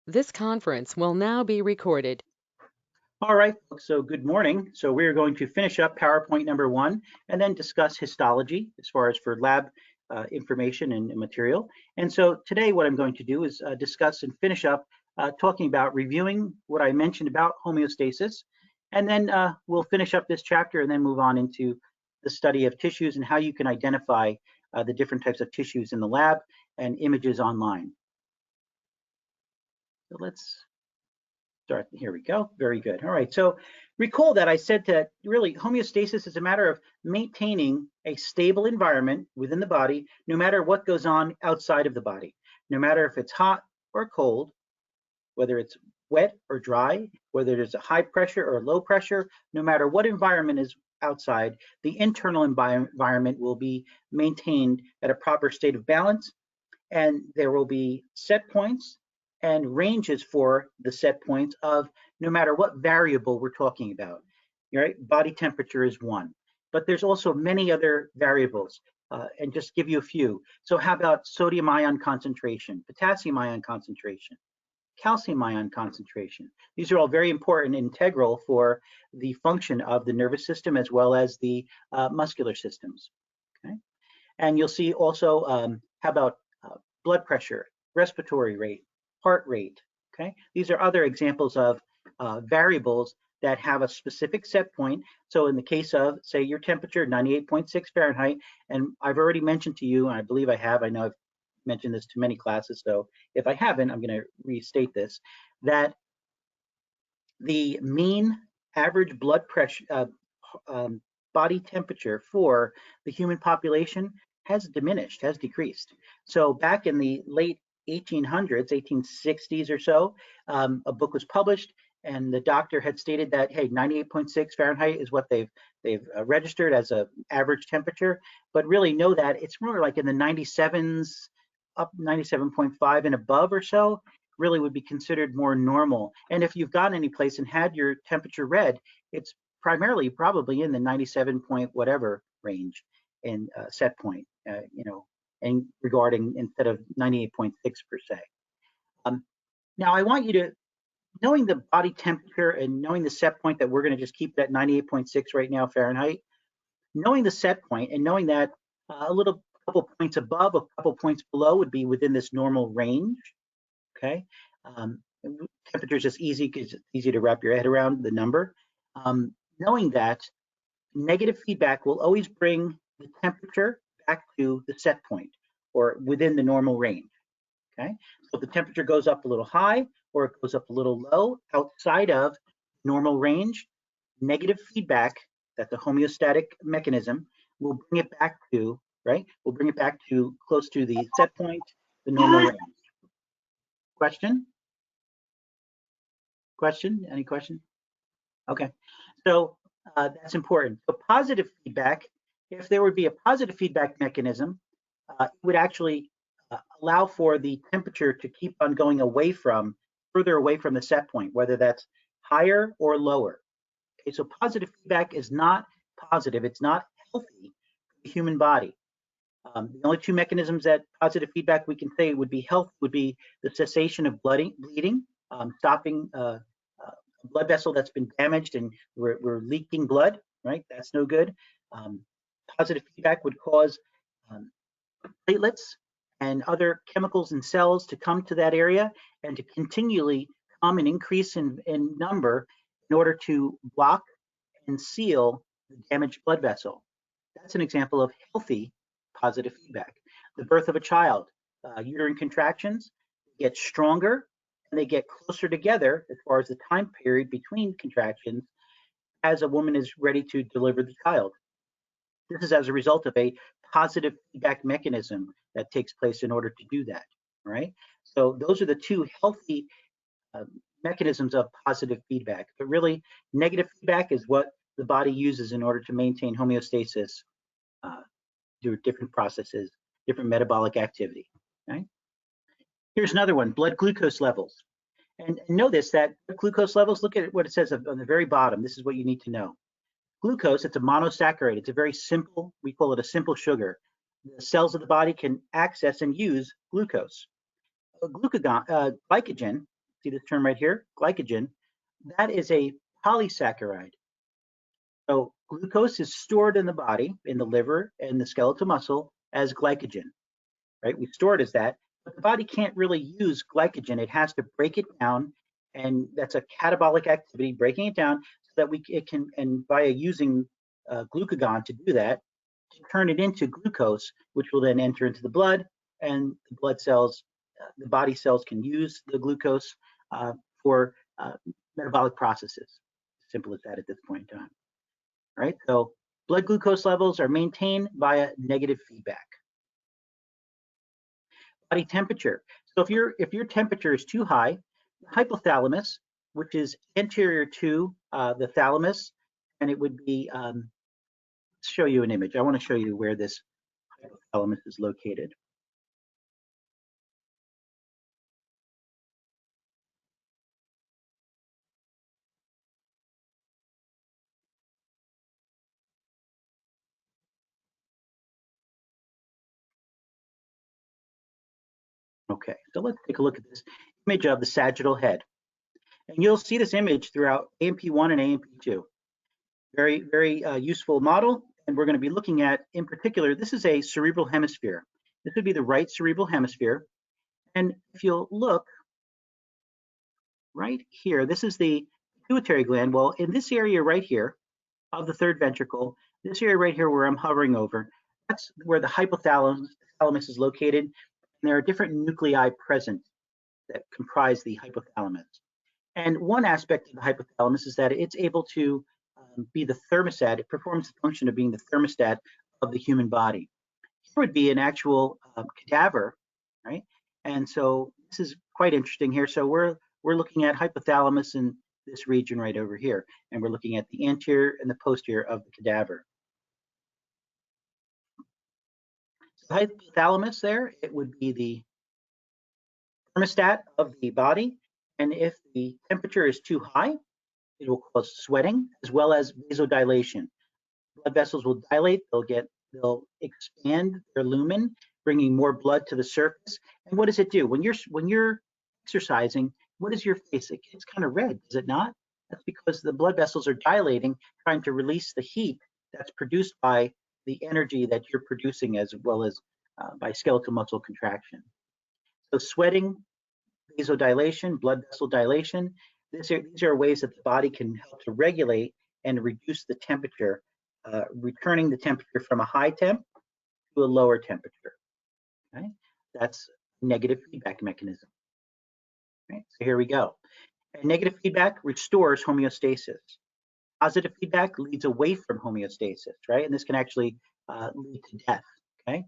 This conference will now be recorded. All right, folks, so good morning. So we're going to finish up PowerPoint number 1 and then discuss histology as far as for lab information and material. And so today what I'm going to do is discuss and finish up talking about reviewing what I mentioned about homeostasis. And then we'll finish up this chapter and then move on into the study of tissues and how you can identify the different types of tissues in the lab and images online. So let's start. Here we go. Very good. All right. So recall that I said that really homeostasis is a matter of maintaining a stable environment within the body, no matter what goes on outside of the body, no matter if it's hot or cold, whether it's wet or dry, whether there's a high pressure or low pressure, no matter what environment is outside, the internal environment will be maintained at a proper state of balance, and there will be set points and ranges for the set points of no matter what variable we're talking about. Right? Body temperature is one, but there's also many other variables, and just give you a few. So how about sodium ion concentration, potassium ion concentration, calcium ion concentration? These are all very important and integral for the function of the nervous system as well as the muscular systems. Okay? And you'll see also, how about blood pressure, respiratory rate, heart rate. Okay, these are other examples of variables that have a specific set point. So in the case of, say, your temperature, 98.6 Fahrenheit, and I've already mentioned to you, and I believe I have, I know I've mentioned this to many classes, so if I haven't, I'm going to restate this, that the mean average blood pressure, body temperature for the human population has diminished, has decreased. So back in the late 1800s, 1860s or so, a book was published, and the doctor had stated that, hey, 98.6 Fahrenheit is what they've registered as an average temperature, but really know that it's more like in the 97s, up 97.5 and above or so, really would be considered more normal. And if you've gone any place and had your temperature read, it's primarily probably in the 97 point whatever range in set point, and regarding instead of 98.6 per se. Now I want you to, knowing the body temperature and knowing the set point that we're going to just keep that 98.6 right now Fahrenheit, knowing the set point and knowing that a little couple points above, a couple points below would be within this normal range. Okay, temperature is just easy because it's easy to wrap your head around the number. Knowing that negative feedback will always bring the temperature back to the set point or within the normal range. Okay, so if the temperature goes up a little high or it goes up a little low outside of normal range, negative feedback, that the homeostatic mechanism will bring it back to, right? We'll bring it back to close to the set point, the normal range. Question? Question? Any question? Okay, so that's important. So positive feedback, if there would be a positive feedback mechanism, it would actually allow for the temperature to keep on going further away from the set point, whether that's higher or lower. Okay, so positive feedback is not positive, it's not healthy for the human body. The only two mechanisms that positive feedback we can say would be health would be the cessation of bleeding, stopping a blood vessel that's been damaged and we're leaking blood, right? That's no good. Positive feedback would cause platelets and other chemicals and cells to come to that area and to continually come and increase in number in order to block and seal the damaged blood vessel. That's an example of healthy positive feedback. The birth of a child, uterine contractions get stronger and they get closer together as far as the time period between contractions as a woman is ready to deliver the child. This is as a result of a positive feedback mechanism that takes place in order to do that, right? So those are the two healthy mechanisms of positive feedback. But really, negative feedback is what the body uses in order to maintain homeostasis through different processes, different metabolic activity, right? Here's another one, blood glucose levels. And notice that glucose levels, look at what it says on the very bottom. This is what you need to know. Glucose, it's a monosaccharide. It's a very simple, we call it a simple sugar. The cells of the body can access and use glucose. Glycogen see this term right here, glycogen, that is a polysaccharide. So glucose is stored in the body, in the liver and the skeletal muscle as glycogen, right? We store it as that, but the body can't really use glycogen. It has to break it down, and that's a catabolic activity, breaking it down so that it can, and by using glucagon to do that, to turn it into glucose, which will then enter into the blood, and the blood cells, the body cells can use the glucose for metabolic processes. Simple as that at this point in time. All right, so blood glucose levels are maintained via negative feedback. Body temperature. So if your temperature is too high, the hypothalamus, which is anterior to the thalamus, and it would be, show you an image. I want to show you where this hypothalamus is located. Okay, so let's take a look at this image of the sagittal head. And you'll see this image throughout AMP1 and AMP2. Very, very useful model. And we're going to be looking at, in particular, this is a cerebral hemisphere. This would be the right cerebral hemisphere. And if you'll look right here, this is the pituitary gland. Well, in this area right here of the third ventricle, this area right here where I'm hovering over, that's where the hypothalamus is located. And there are different nuclei present that comprise the hypothalamus. And one aspect of the hypothalamus is that it's able to be the thermostat. It performs the function of being the thermostat of the human body. Here would be an actual cadaver, right? And so this is quite interesting here. So we're looking at hypothalamus in this region right over here, and we're looking at the anterior and the posterior of the cadaver. So the hypothalamus there, it would be the thermostat of the body, and if the temperature is too high, it will cause sweating as well as vasodilation. Blood vessels will dilate, they'll expand their lumen, bringing more blood to the surface. And what does it do? When you're exercising, what is your face? It gets kind of red, does it not? That's because the blood vessels are dilating, trying to release the heat that's produced by the energy that you're producing, as well as by skeletal muscle contraction. So sweating, vasodilation, blood vessel dilation, these are ways that the body can help to regulate and reduce the temperature, returning the temperature from a high temp to a lower temperature. Okay? That's negative feedback mechanism. Right? So here we go. And negative feedback restores homeostasis. Positive feedback leads away from homeostasis, right? And this can actually lead to death. Okay.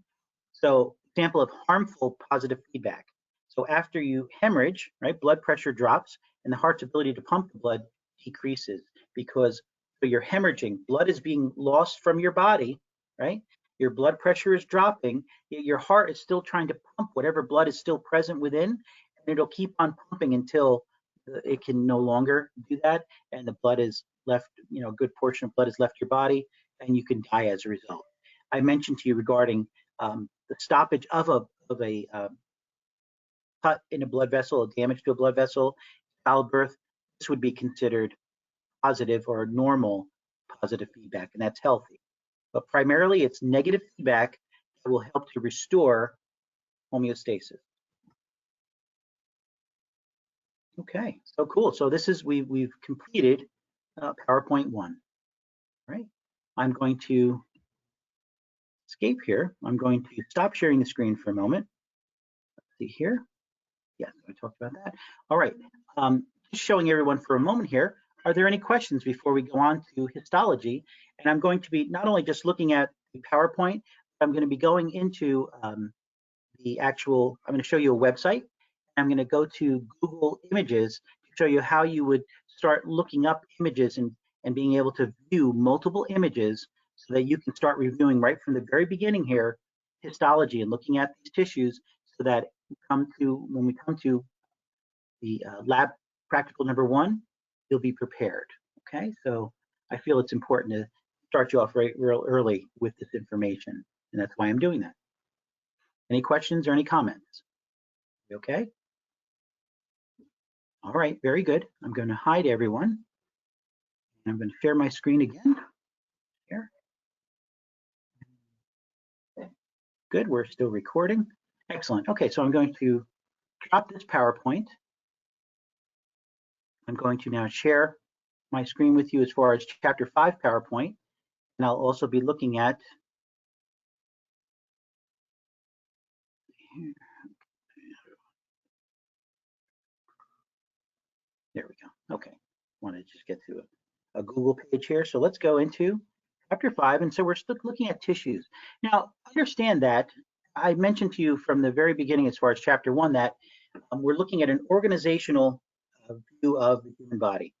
So example of harmful positive feedback. So after you hemorrhage, right, blood pressure drops and the heart's ability to pump the blood decreases because so you're hemorrhaging. Blood is being lost from your body, right? Your blood pressure is dropping, yet your heart is still trying to pump whatever blood is still present within, and it'll keep on pumping until it can no longer do that, and the blood is left, a good portion of blood is left your body, and you can die as a result. I mentioned to you regarding the stoppage of a cut in a blood vessel, damage to a blood vessel, childbirth. This would be considered positive or normal positive feedback, and that's healthy. But primarily, it's negative feedback that will help to restore homeostasis. Okay, so cool. So this is we've completed PowerPoint 1. Right? I'm going to escape here. I'm going to stop sharing the screen for a moment. Let's see here. Yes, I talked about that. All right. Just showing everyone for a moment here. Are there any questions before we go on to histology? And I'm going to be not only just looking at the PowerPoint, but I'm going to be going into the actual, I'm going to show you a website. I'm going to go to Google Images to show you how you would start looking up images and being able to view multiple images so that you can start reviewing right from the very beginning here, histology and looking at these tissues so that when we come to the lab practical number 1, you'll be prepared. Okay, so I feel it's important to start you off real early with this information, and that's why I'm doing that. Any questions or any comments? You okay? All right, very good. I'm going to hide everyone. I'm going to share my screen again. Here. Good, we're still recording. Excellent. Okay, so I'm going to drop this PowerPoint. I'm going to now share my screen with you as far as Chapter 5 PowerPoint, and I'll also be looking at there we go. Okay, want to just get to a Google page here. So let's go into Chapter 5, and so we're still looking at tissues. Now, understand that I mentioned to you from the very beginning as far as Chapter 1 that we're looking at an organizational view of the human body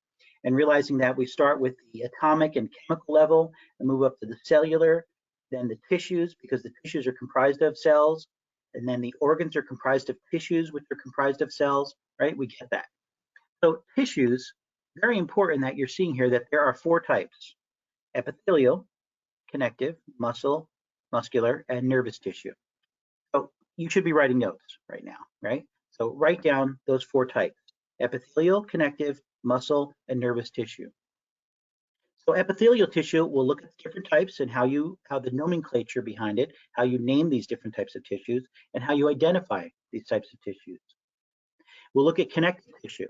and realizing that we start with the atomic and chemical level and move up to the cellular, then the tissues, because the tissues are comprised of cells, and then the organs are comprised of tissues, which are comprised of cells, right? We get that. So tissues, very important that you're seeing here that there are 4 types: epithelial, connective, muscle, muscular, and nervous tissue. So you should be writing notes right now, right? So write down those 4 types: epithelial, connective, muscle, and nervous tissue. So epithelial tissue, we'll look at different types and how the nomenclature behind it, how you name these different types of tissues, and how you identify these types of tissues. We'll look at connective tissue.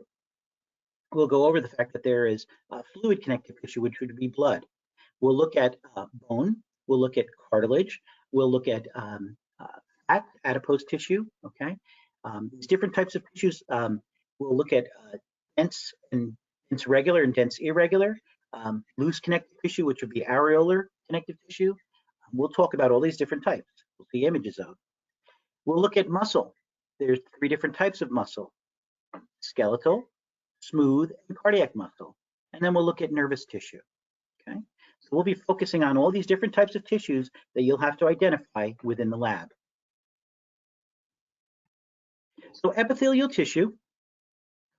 We'll go over the fact that there is fluid connective tissue, which would be blood. We'll look at bone. We'll look at cartilage. We'll look at fat, adipose tissue. Okay, these different types of tissues. We'll look at dense regular and dense irregular. Loose connective tissue, which would be areolar connective tissue. We'll talk about all these different types. We'll see images of. We'll look at muscle. There's 3 different types of muscle: skeletal, smooth, and cardiac muscle. And then we'll look at nervous tissue. Okay, so we'll be focusing on all these different types of tissues that you'll have to identify within the lab. So epithelial tissue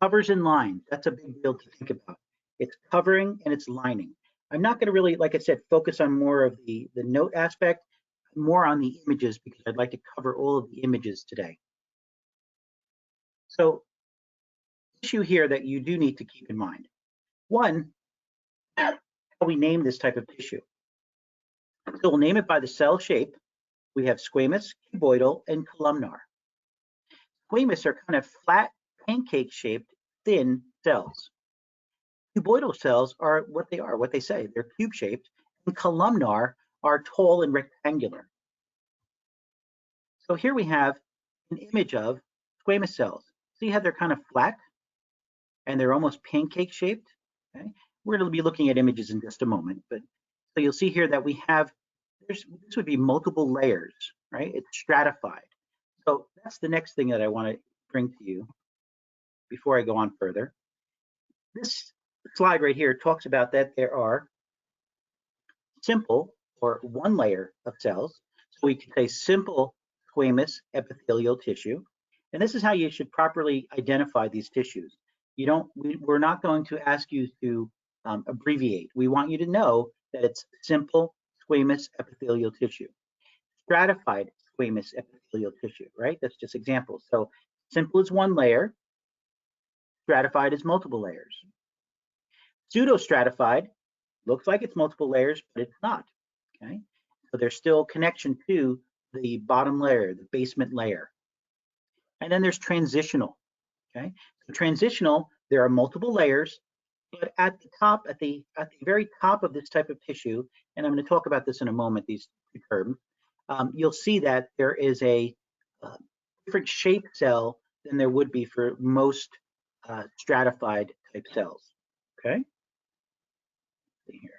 covers and lines. That's a big deal to think about. It's covering and it's lining. I'm not going to really, like I said, focus on more of the note aspect, more on the images, because I'd like to cover all of the images today. So issue here that you do need to keep in mind. One, how we name this type of tissue. So we'll name it by the cell shape. We have squamous, cuboidal, and columnar. Squamous are kind of flat, pancake-shaped, thin cells. Cuboidal cells are what they say. They're cube-shaped, and columnar are tall and rectangular. So here we have an image of squamous cells. See how they're kind of flat and they're almost pancake-shaped? Okay. We're going to be looking at images in just a moment, but so you'll see here that we have, this would be multiple layers, right? It's stratified. So that's the next thing that I want to bring to you before I go on further. This slide right here talks about that there are simple or one layer of cells. So we can say simple squamous epithelial tissue. And this is how you should properly identify these tissues. We're not going to ask you to abbreviate. We want you to know that it's simple squamous epithelial tissue. Stratified squamous epithelial tissue, right? That's just examples. So simple is one layer, stratified is multiple layers. Pseudostratified looks like it's multiple layers, but it's not, okay? So there's still connection to the bottom layer, the basement layer. And then there's transitional, okay? So transitional, there are multiple layers, but at the top, at the very top of this type of tissue, and I'm going to talk about this in a moment, these two terms, you'll see that there is a different shaped cell than there would be for most stratified type cells, okay? See here.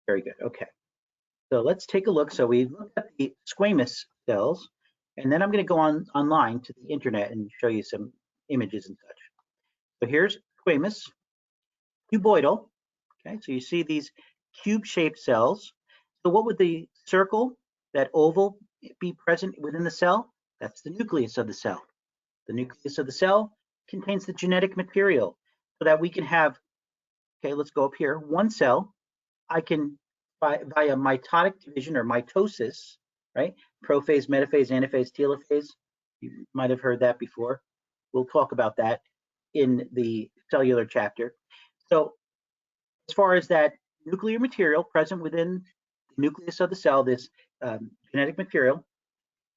Very good, okay. So let's take a look. So we looked at the squamous cells, and then I'm going to go online to the internet and show you some images and such. So here's squamous, cuboidal. Okay, so you see these cube-shaped cells. So what would the circle, that oval, be present within the cell? That's the nucleus of the cell. The nucleus of the cell contains the genetic material so that we can have, okay, let's go up here, one cell. I can, via mitotic division or mitosis, right? Prophase, metaphase, anaphase, telophase. You might have heard that before. we'll talk about that in the cellular chapter. So as far as that nuclear material present within the nucleus of the cell, this genetic material,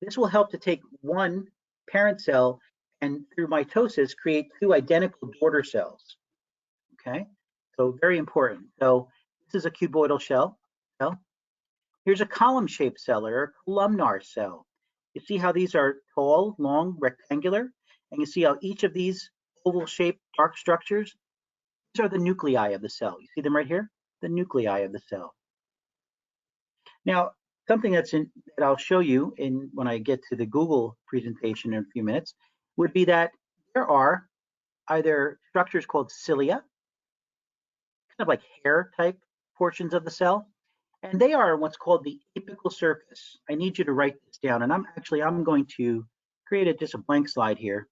this will help to take one parent cell and through mitosis create two identical daughter cells. Okay, so very important. So this is a cuboidal cell. Here's a column-shaped cell or a columnar cell. You see how these are tall, long, rectangular, and you see how each of these oval-shaped dark structures, these are the nuclei of the cell. You see them right here? The nuclei of the cell. Now, something that I'll show you when I get to the Google presentation in a few minutes would be that there are either structures called cilia, kind of like hair type portions of the cell, and they are what's called the apical surface. I need you to write this down, and I'm going to create just a blank slide here.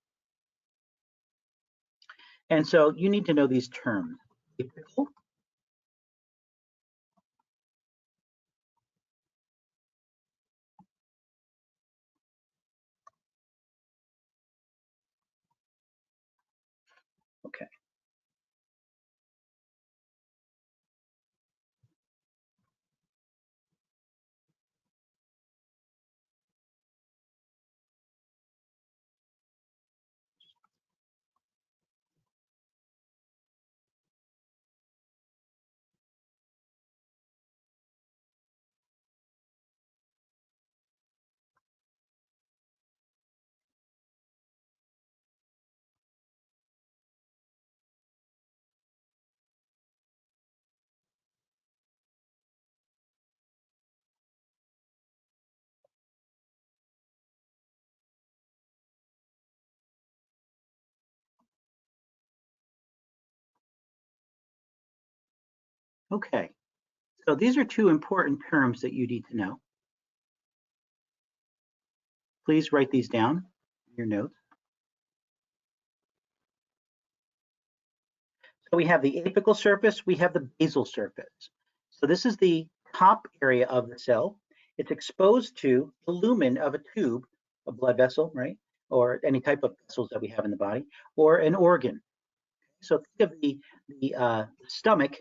And so you need to know these terms. Apical, okay. Okay, so these are two important terms that you need to know. Please write these down in your notes. So we have the apical surface, we have the basal surface. So this is the top area of the cell. It's exposed to the lumen of a tube, a blood vessel, right? Or any type of vessels that we have in the body, or an organ. So think of the stomach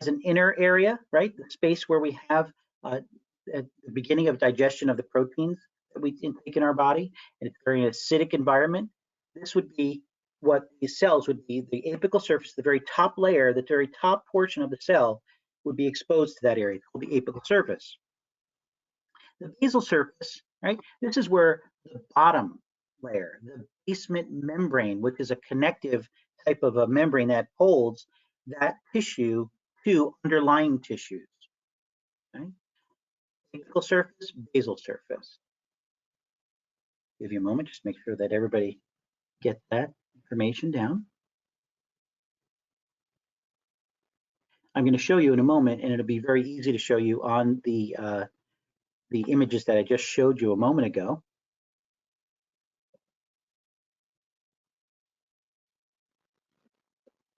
as an inner area, right? The space where we have at the beginning of digestion of the proteins that we intake in our body, and it's a very acidic environment. This would be what these cells would be. The apical surface, the very top layer, the very top portion of the cell would be exposed to that area, called the apical surface. The basal surface, right? This is where the bottom layer, the basement membrane, which is a connective type of a membrane that holds that tissue to underlying tissues. Okay? Apical surface, basal surface. Give you a moment, just make sure that everybody gets that information down. I'm going to show you in a moment, and it'll be very easy to show you on the images that I just showed you a moment ago.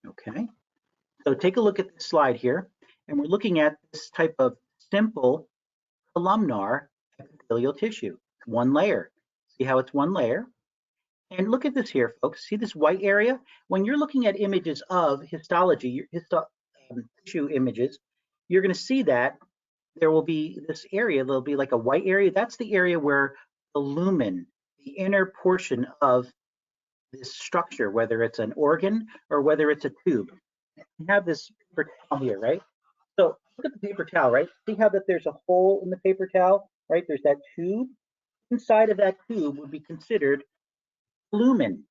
Okay, so take a look at this slide here, and we're looking at this type of simple columnar epithelial tissue. One layer. See how it's one layer? And look at this here, folks. See this white area? When you're looking at images of histology, tissue images, you're going to see that there will be this area, there'll be like a white area. That's the area where the lumen, the inner portion of this structure, whether it's an organ or whether it's a tube. You have this paper towel here, right? So look at the paper towel, right? See how that there's a hole in the paper towel, right? There's that tube. Inside of that tube would be considered lumen,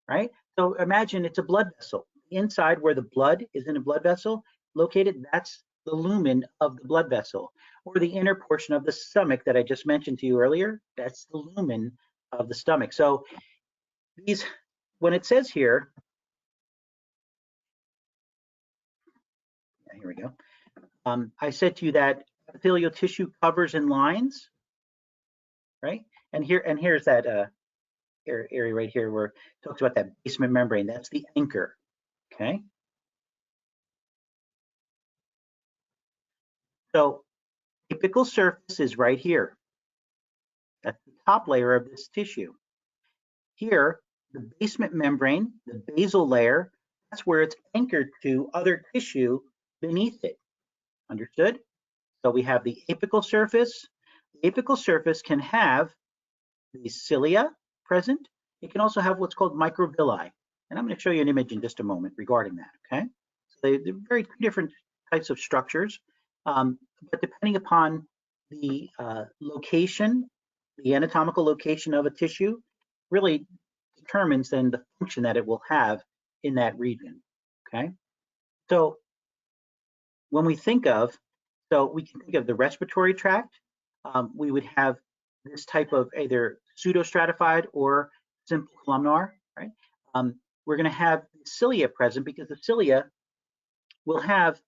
right? So imagine it's a blood vessel. Inside where the blood is in a blood vessel located, that's the lumen of the blood vessel. Or the inner portion of the stomach that I just mentioned to you earlier, that's the lumen of the stomach. So these, when it says here, here we go. I said to you that epithelial tissue covers and lines, right? And here's that area right here where it talks about that basement membrane. That's the anchor, okay? So apical surface is right here. That's the top layer of this tissue. Here, the basement membrane, the basal layer, that's where it's anchored to other tissue beneath it. Understood? So we have the apical surface. The apical surface can have the cilia present. It can also have what's called microvilli. And I'm going to show you an image in just a moment regarding that, okay? So they're very different types of structures, but depending upon the location, the anatomical location of a tissue, really determines then the function that it will have in that region, okay? So when we think of, so we can think of the respiratory tract, we would have this type of either pseudostratified or simple columnar, right? We're going to have cilia present because the cilia will have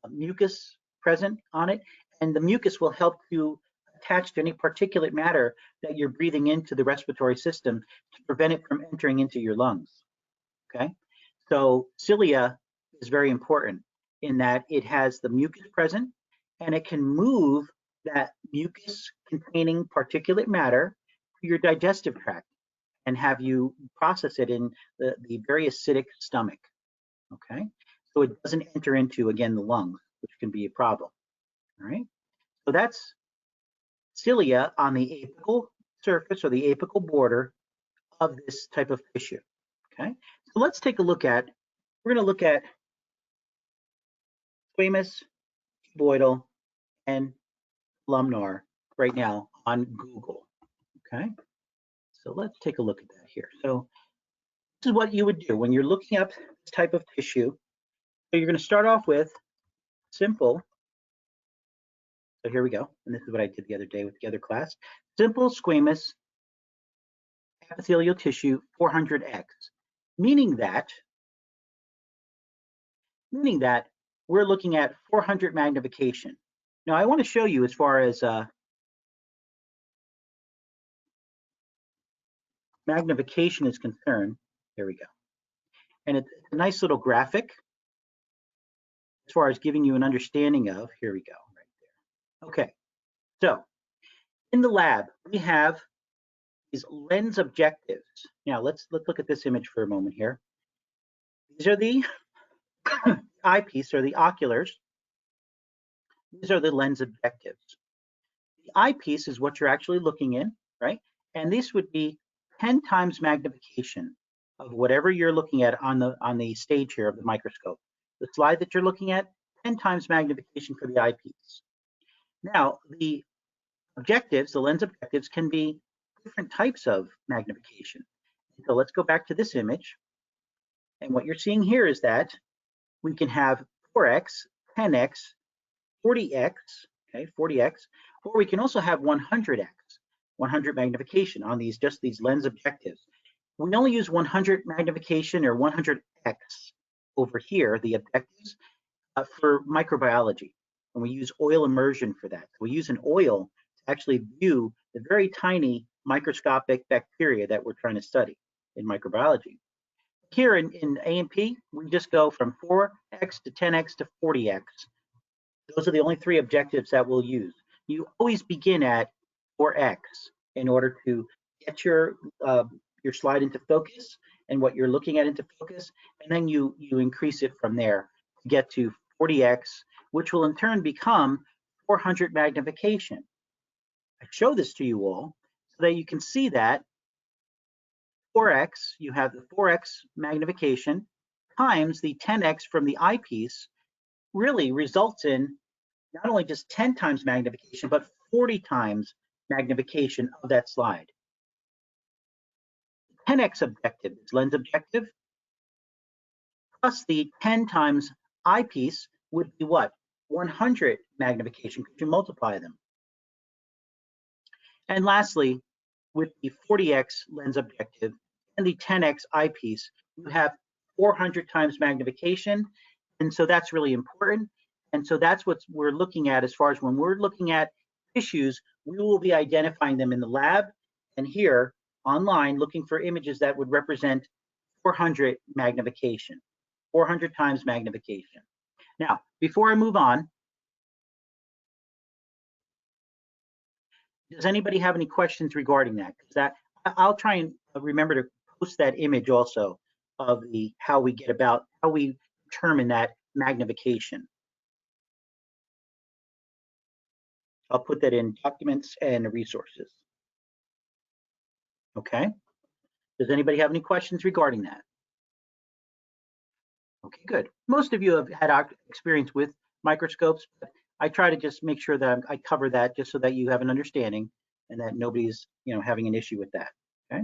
mucus present on it, and the mucus will help to attach to any particulate matter that you're breathing into the respiratory system to prevent it from entering into your lungs, okay? So cilia is very important in that it has the mucus present and it can move that mucus containing particulate matter to your digestive tract and have you process it in the very acidic stomach, okay? So it doesn't enter into, again, the lungs, which can be a problem, all right? So that's cilia on the apical surface or the apical border of this type of tissue, okay? So let's take a look at, we're gonna look at squamous, cuboidal, and columnar right now on Google, okay? So let's take a look at that here. So this is what you would do when you're looking up this type of tissue. So you're gonna start off with simple, so here we go, and this is what I did the other day with the other class. Simple squamous epithelial tissue 400X, meaning that we're looking at 400 magnification. Now I want to show you as far as magnification is concerned. Here we go. And it's a nice little graphic as far as giving you an understanding of, here we go, right there. Okay, so in the lab, we have these lens objectives. Now let's look at this image for a moment here. These are the eyepiece or the oculars. These are the lens objectives. The eyepiece is what you're actually looking in, right? And this would be 10 times magnification of whatever you're looking at on the stage here of the microscope. The slide that you're looking at, 10 times magnification for the eyepiece. Now, the objectives, the lens objectives, can be different types of magnification. So let's go back to this image. And what you're seeing here is that we can have 4x, 10x, 40x, okay, 40x, or we can also have 100x, 100 magnification on these, just these lens objectives. We only use 100 magnification or 100x over here, the objectives, for microbiology. And we use oil immersion for that. We use an oil to actually view the very tiny microscopic bacteria that we're trying to study in microbiology. Here in A&P, we just go from 4x to 10x to 40x. Those are the only three objectives that we'll use. You always begin at 4x in order to get your slide into focus and what you're looking at into focus, and then you increase it from there to get to 40x, which will in turn become 400 magnification. I show this to you all so that you can see that 4x, you have the 4x magnification times the 10x from the eyepiece really results in not only just 10 times magnification, but 40 times magnification of that slide. 10x objective, its lens objective, plus the 10 times eyepiece would be what? 100 magnification, could you multiply them? And lastly, with the 40x lens objective and the 10x eyepiece, you have 400 times magnification. And so that's really important. And so that's what we're looking at as far as when we're looking at tissues, we will be identifying them in the lab and here online looking for images that would represent 400 magnification, 400 times magnification. Now, before I move on, does anybody have any questions regarding that? Because I'll try and remember to post that image also of how we determine that magnification. I'll put that in documents and resources. Okay. Does anybody have any questions regarding that? Okay, good. Most of you have had experience with microscopes, but I try to just make sure that I cover that just so that you have an understanding and that nobody's having an issue with that. Okay.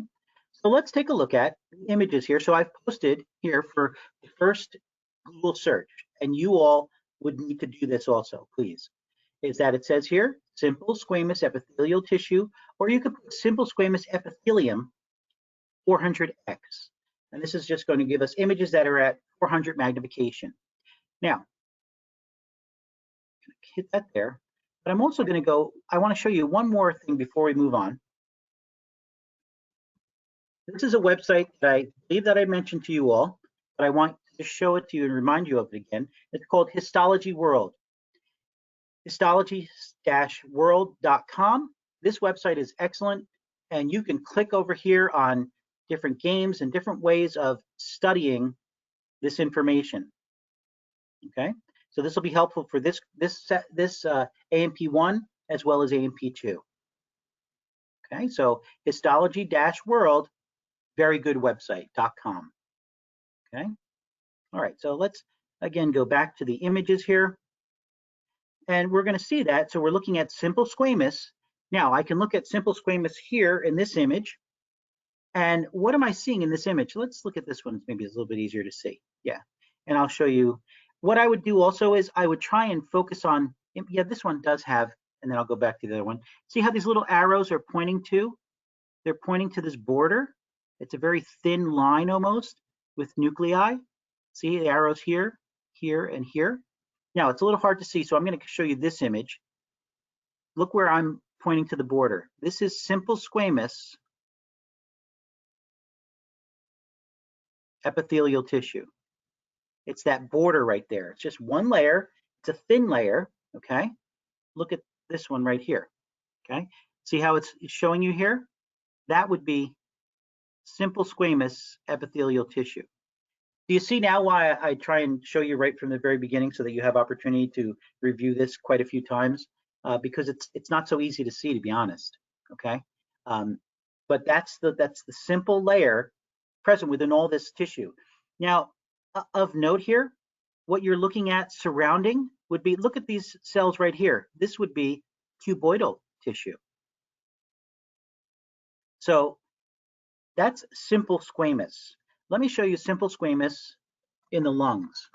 So let's take a look at the images here. So I've posted here for the first Google search, and you all would need to do this also, please. Is that it says here, simple squamous epithelial tissue, or you could put simple squamous epithelium 400x. And this is just going to give us images that are at 400 magnification. Now, hit that there, but I'm also going to go, I want to show you one more thing before we move on. This is a website that I believe that I mentioned to you all, but I want to show it to you and remind you of it again. It's called Histology World. Histology-world.com. This website is excellent, and you can click over here on different games and different ways of studying this information. Okay, so this will be helpful for this AMP1 as well as AMP2. Okay, so histology-world, very good website.com. Okay, all right, so let's again go back to the images here. And we're going to see that. So we're looking at simple squamous. Now I can look at simple squamous here in this image. And what am I seeing in this image? Let's look at this one. Maybe it's a little bit easier to see. Yeah. And I'll show you. What I would do also is I would try and focus on, yeah, this one does have, and then I'll go back to the other one. See how these little arrows are pointing to? They're pointing to this border. It's a very thin line almost with nuclei. See the arrows here, here, and here. Now it's a little hard to see, so I'm going to show you this image. Look where I'm pointing to the border. This is simple squamous epithelial tissue. It's that border right there. It's just one layer. It's a thin layer, okay? Look at this one right here, okay? See how it's showing you here? That would be simple squamous epithelial tissue. Do you see now why I try and show you right from the very beginning so that you have opportunity to review this quite a few times? Because it's not so easy to see, to be honest. Okay, but that's the simple layer present within all this tissue. Now, of note here, what you're looking at surrounding would be, look at these cells right here. This would be cuboidal tissue. So that's simple squamous. Let me show you simple squamous in the lungs.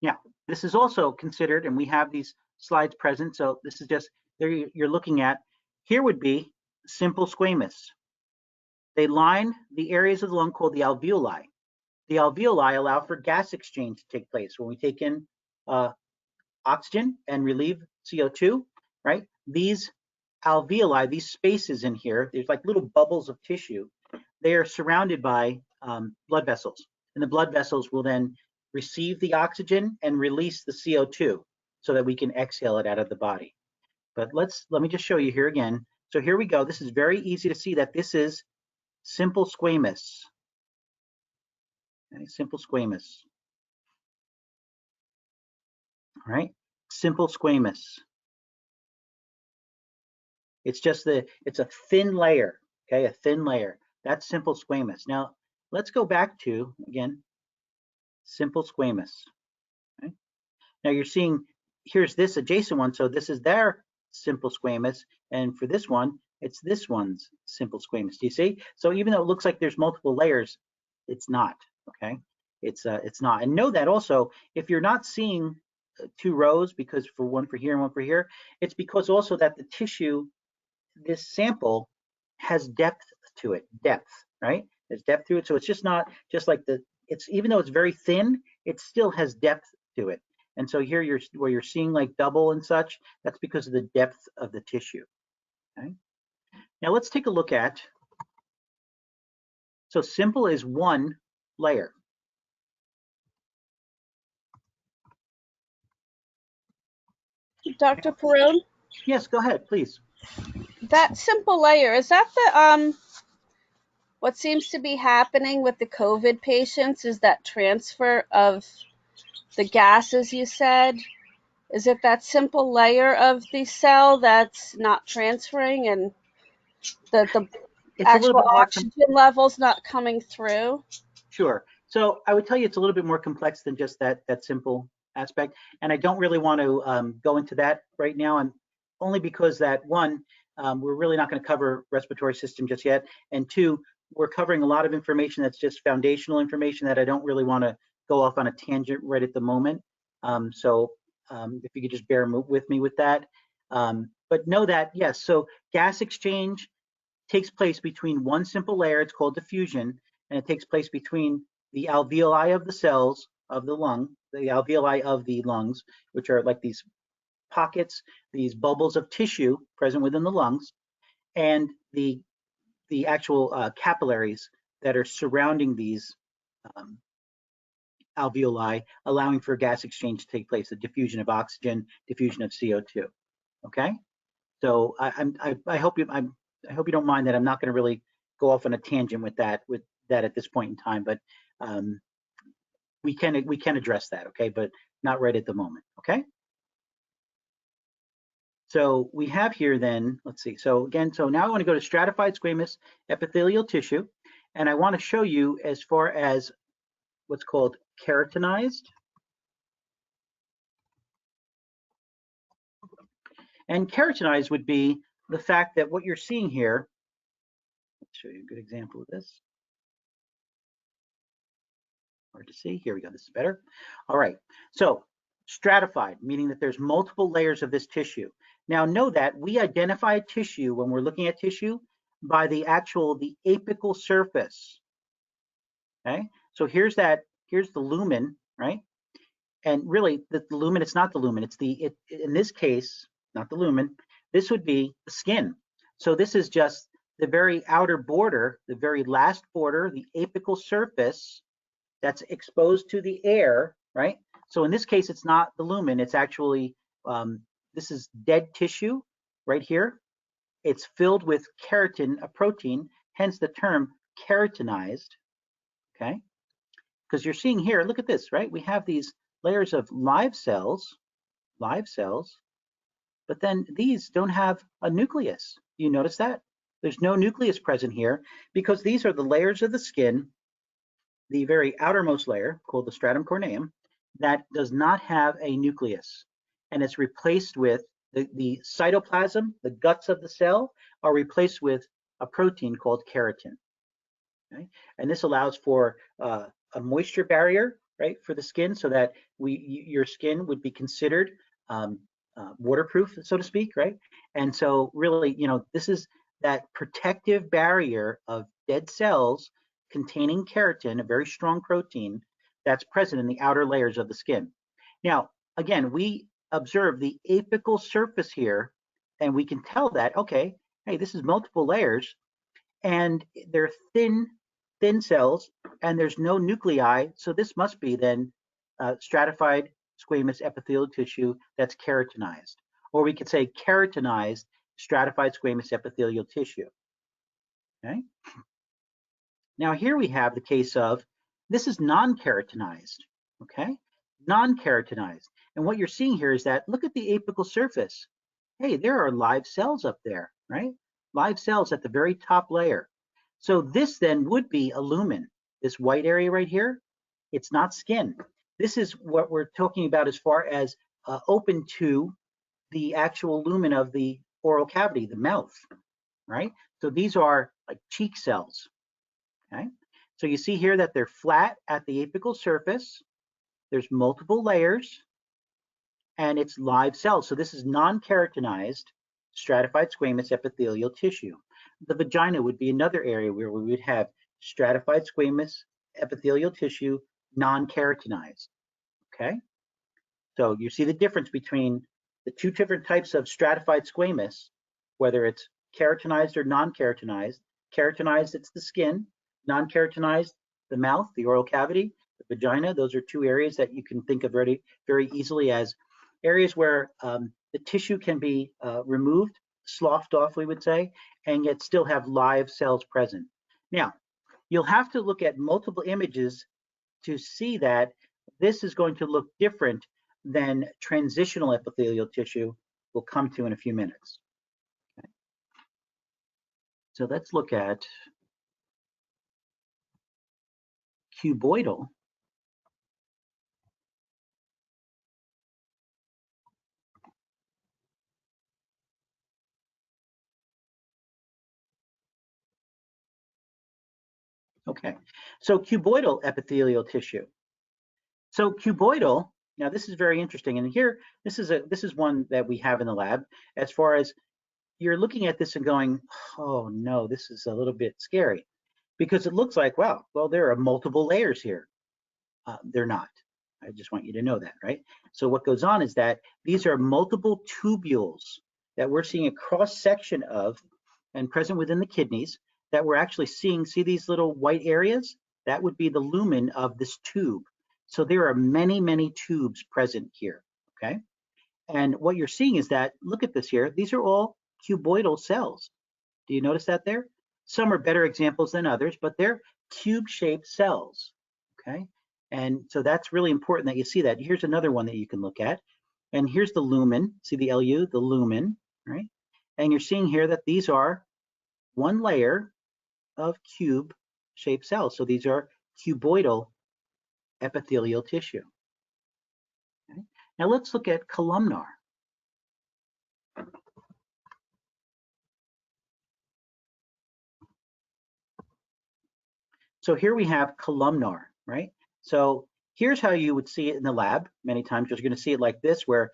Now, this is also considered, and we have these slides present, so this is just, there you're looking at, here would be simple squamous. They line the areas of the lung called the alveoli. The alveoli allow for gas exchange to take place. When we take in oxygen and relieve CO2, right? These alveoli, these spaces in here, there's like little bubbles of tissue. They are surrounded by blood vessels, and the blood vessels will then receive the oxygen and release the CO2 so that we can exhale it out of the body. But let me just show you here again. So here we go. This is very easy to see that this is simple squamous. Okay, simple squamous. All right, simple squamous. It's just it's a thin layer, okay, a thin layer. That's simple squamous. Now, let's go back to, again, simple squamous. Okay? Now you're seeing, here's this adjacent one, so this is their simple squamous, and for this one, it's this one's simple squamous. Do you see? So even though it looks like there's multiple layers, it's not, okay? It's not. And know that also, if you're not seeing two rows, because for one for here and one for here, it's because also that the tissue, this sample has depth to it, right? There's depth to it, so it's just not just like even though it's very thin, it still has depth to it. And so here where you're seeing like double and such, that's because of the depth of the tissue. Okay. Now let's take a look at, so simple is one layer. Dr. Perone? Yes, go ahead, please. That simple layer, is that the what seems to be happening with the COVID patients is that transfer of the gases you said? Is it that simple layer of the cell that's not transferring and the It's a little actual bit more oxygen levels not coming through? sure. So I would tell you it's a little bit more complex than just that simple aspect, and I don't really want to go into that right now, and only because that one, we're really not going to cover respiratory system just yet, and two, we're covering a lot of information that's just foundational information that I don't really want to go off on a tangent right at the moment. If you could just bear with me with that, but know that yes, so gas exchange takes place between one simple layer, it's called diffusion, and it takes place between the alveoli of the cells of the lung, the alveoli of the lungs, which are like these pockets, these bubbles of tissue present within the lungs, and the actual capillaries that are surrounding these um, alveoli, allowing for gas exchange to take place, the diffusion of oxygen, diffusion of CO2. Okay, so I hope I hope you don't mind that I'm not going to really go off on a tangent with that at this point in time, but um, we can address that, okay, but not right at the moment, okay. So we have here then, let's see, so again, so now I want to go to stratified squamous epithelial tissue, and I want to show you as far as what's called keratinized. And keratinized would be the fact that what you're seeing here, let's show you a good example of this. Hard to see. Here we go. This is better. All right. So stratified, meaning that there's multiple layers of this tissue. Now know that we identify tissue when we're looking at tissue by the apical surface. Okay. So here's the lumen, right? And really the lumen, it's not the lumen. It's in this case, not the lumen. This would be the skin. So this is just the very outer border, the very last border, the apical surface that's exposed to the air, right? So in this case, it's not the lumen, it's actually, this is dead tissue right here. It's filled with keratin, a protein, hence the term keratinized, okay? Because you're seeing here, look at this, right? We have these layers of live cells, but then these don't have a nucleus. You notice that? There's no nucleus present here because these are the layers of the skin, the very outermost layer called the stratum corneum that does not have a nucleus, and it's replaced with the cytoplasm, the guts of the cell are replaced with a protein called keratin. Okay? And this allows for a moisture barrier, right, for the skin, so that your skin would be considered waterproof, so to speak, right? And so really, this is that protective barrier of dead cells containing keratin, a very strong protein that's present in the outer layers of the skin. Now, again, we observe the apical surface here, and we can tell that, okay, hey, this is multiple layers, and they're thin cells, and there's no nuclei, so this must be then stratified squamous epithelial tissue that's keratinized. Or we could say keratinized stratified squamous epithelial tissue. Okay. Now here we have the case of, this is non-keratinized, okay? Non-keratinized. And what you're seeing here is that, look at the apical surface. Hey, there are live cells up there, right? Live cells at the very top layer. So this then would be a lumen. This white area right here, it's not skin. This is what we're talking about as far as open to the actual lumen of the oral cavity, the mouth, right? So these are like cheek cells, okay? So you see here that they're flat at the apical surface. There's multiple layers, and it's live cells. So this is non-keratinized stratified squamous epithelial tissue. The vagina would be another area where we would have stratified squamous epithelial tissue, non-keratinized, okay? So you see the difference between the two different types of stratified squamous, whether it's keratinized or non-keratinized. Keratinized, it's the skin. Non-keratinized, the mouth, the oral cavity, the vagina. Those are two areas that you can think of very, very easily as areas where the tissue can be removed sloughed off, we would say, and yet still have live cells present. Now, you'll have to look at multiple images to see that this is going to look different than transitional epithelial tissue we'll come to in a few minutes. Okay. So let's look at cuboidal. Okay, so cuboidal epithelial tissue. So cuboidal, now this is very interesting, and here this is one that we have in the lab. As far as you're looking at this and going, oh no, this is a little bit scary, because it looks like, wow, well, there are multiple layers here. They're not. I just want you to know that, right? So what goes on is that these are multiple tubules that we're seeing a cross section of and present within the kidneys that we're actually seeing. See these little white areas? That would be the lumen of this tube. So there are many, many tubes present here, okay? And what you're seeing is that, look at this here, these are all cuboidal cells. Do you notice that there? Some are better examples than others, but they're cube-shaped cells, okay? And so that's really important that you see that. Here's another one that you can look at. And here's the lumen, see the LU, the lumen, right? And you're seeing here that these are one layer of cube-shaped cells. So these are cuboidal epithelial tissue. Okay? Now let's look at columnar. So here we have columnar, right? So here's how you would see it in the lab. Many times you're going to see it like this, where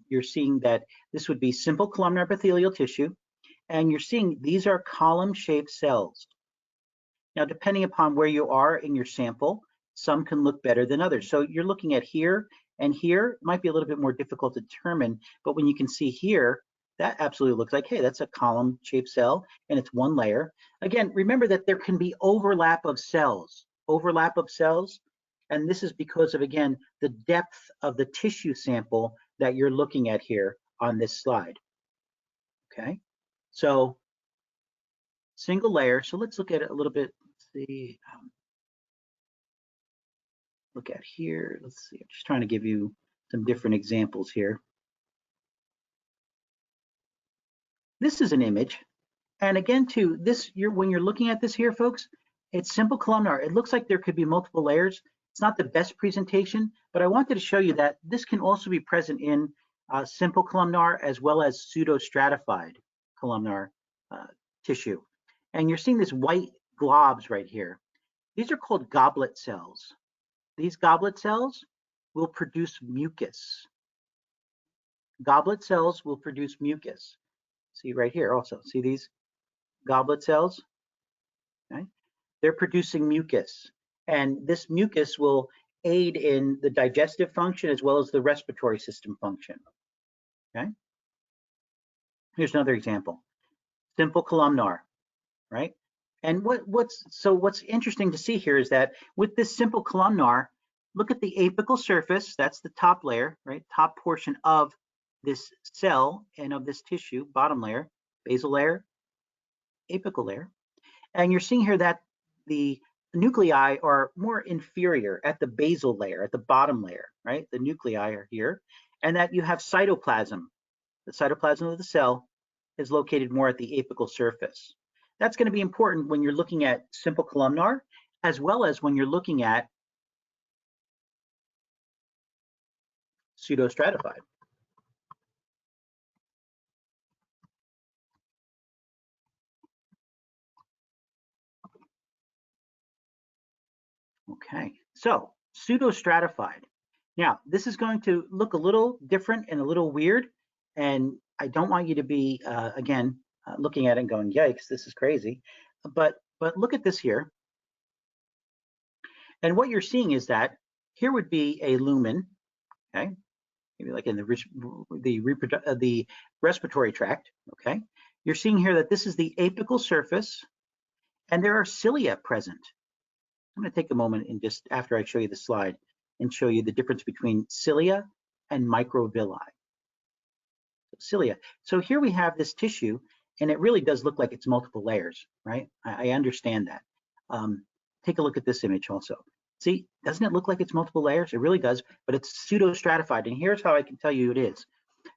you're seeing that this would be simple columnar epithelial tissue, and you're seeing these are column-shaped cells. Now, depending upon where you are in your sample, some can look better than others. So you're looking at here and here, it might be a little bit more difficult to determine, but when you can see here, that absolutely looks like, hey, that's a column-shaped cell, and it's one layer. Again, remember that there can be overlap of cells, and this is because of, again, the depth of the tissue sample that you're looking at here on this slide, okay? So single layer, so let's look at it a little bit. Let's see, look at here, let's see, I'm just trying to give you some different examples here. This is an image, and again, too, this when you're looking at this here, folks, it's simple columnar. It looks like there could be multiple layers. It's not the best presentation, but I wanted to show you that this can also be present in simple columnar as well as pseudo-stratified columnar tissue. And you're seeing these white globs right here. These are called goblet cells. These goblet cells will produce mucus. Goblet cells will produce mucus. See right here also, see these goblet cells? Okay. They're producing mucus, and this mucus will aid in the digestive function as well as the respiratory system function. Okay. Here's another example. Simple columnar, right? And what's interesting to see here is that with this simple columnar, look at the apical surface, that's the top layer, right? Top portion of this cell and of this tissue, bottom layer, basal layer, apical layer. And you're seeing here that the nuclei are more inferior at the basal layer, at the bottom layer, right? The nuclei are here, and that you have cytoplasm. The cytoplasm of the cell is located more at the apical surface. That's going to be important when you're looking at simple columnar, as well as when you're looking at pseudostratified. Okay, so pseudostratified. Now, this is going to look a little different and a little weird, and I don't want you to be, again, looking at it and going, yikes, this is crazy. But look at this here. And what you're seeing is that here would be a lumen, okay? Maybe like in the respiratory tract, okay? You're seeing here that this is the apical surface, and there are cilia present. I'm going to take a moment and just after I show you the slide and show you the difference between cilia and microvilli. cilia. So here we have this tissue, and it really does look like it's multiple layers, right? I understand that. Take a look at this image also. See, doesn't it look like it's multiple layers? It really does, but it's pseudo-stratified. And here's how I can tell you it is.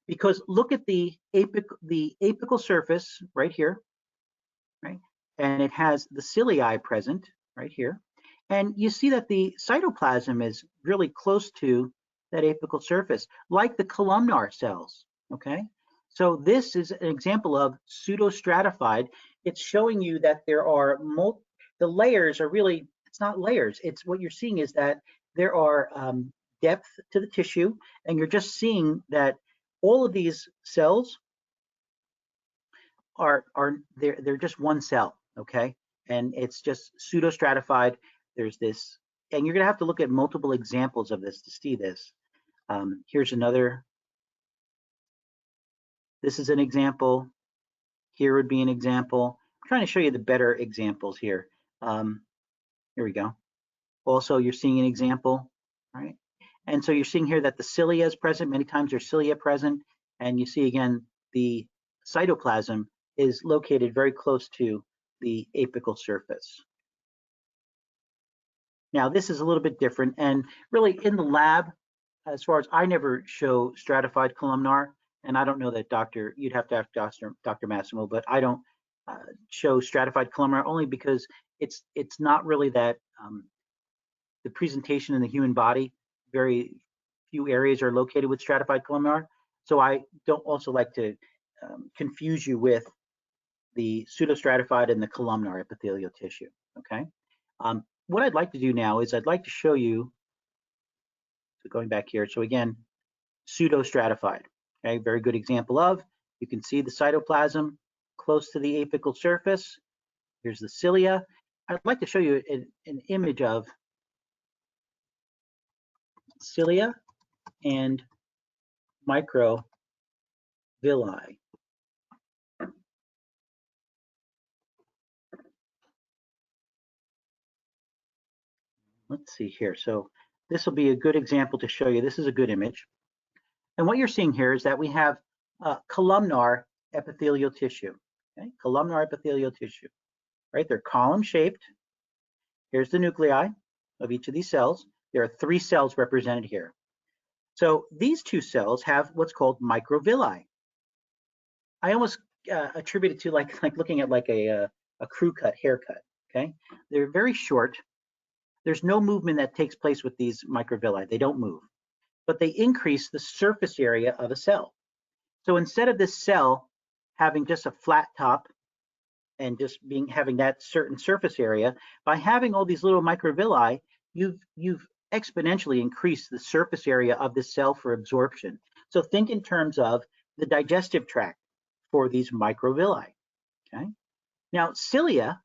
Because look at the apical surface right here, right? And it has the cilia present right here. And you see that the cytoplasm is really close to that apical surface, like the columnar cells, okay? So this is an example of pseudostratified. It's showing you that there are the layers are really, it's not layers. It's what you're seeing is that there are depth to the tissue, and you're just seeing that all of these cells are they're just one cell, okay? And it's just pseudostratified. There's this, and you're gonna have to look at multiple examples of this to see this. Here's another. This is an example. Here would be an example. I'm trying to show you the better examples here. Here we go. Also, you're seeing an example, right? And so you're seeing here that the cilia is present. Many times there's cilia present, and you see again the cytoplasm is located very close to the apical surface. Now, this is a little bit different, and really in the lab, as far as I never show stratified columnar, and I don't know that you'd have to ask Dr. Massimo, but I don't show stratified columnar only because it's not really that the presentation in the human body, very few areas are located with stratified columnar. So I don't also like to confuse you with the pseudostratified and the columnar epithelial tissue, okay? What I'd like to do now is I'd like to show you, so going back here, so again, pseudostratified, okay? Very good example of, you can see the cytoplasm close to the apical surface. Here's the cilia. I'd like to show you an image of cilia and microvilli. Let's see here. So this will be a good example to show you. This is a good image. And what you're seeing here is that we have columnar epithelial tissue, okay? Columnar epithelial tissue, right? They're column shaped. Here's the nuclei of each of these cells. There are 3 cells represented here. So these 2 cells have what's called microvilli. I almost attribute it to like looking at like a crew cut haircut, okay? They're very short. There's no movement that takes place with these microvilli. They don't move, but they increase the surface area of a cell. So instead of this cell having just a flat top and just having that certain surface area, by having all these little microvilli, you've exponentially increased the surface area of this cell for absorption. So think in terms of the digestive tract for these microvilli, okay? Now cilia,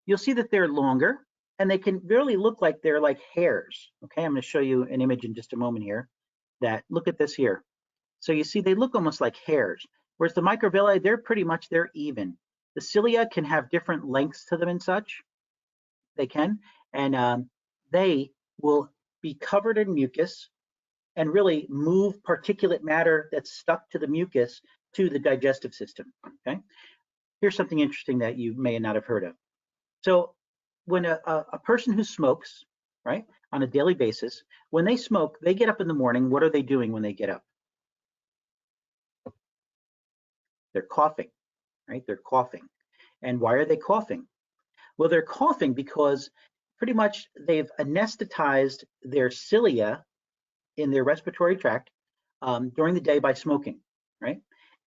you'll see that they're longer and they can really look like they're like hairs, okay? I'm gonna show you an image in just a moment here that, look at this here. So you see they look almost like hairs, whereas the microvilli, they're even. The cilia can have different lengths to them and such, they can, and they will be covered in mucus and really move particulate matter that's stuck to the mucus to the digestive system, okay? Here's something interesting that you may not have heard of. So when a person who smokes, right, on a daily basis, when they smoke, they get up in the morning, what are they doing when they get up? They're coughing, right? They're coughing. And why are they coughing? Well, they're coughing because pretty much they've anesthetized their cilia in their respiratory tract during the day by smoking, right?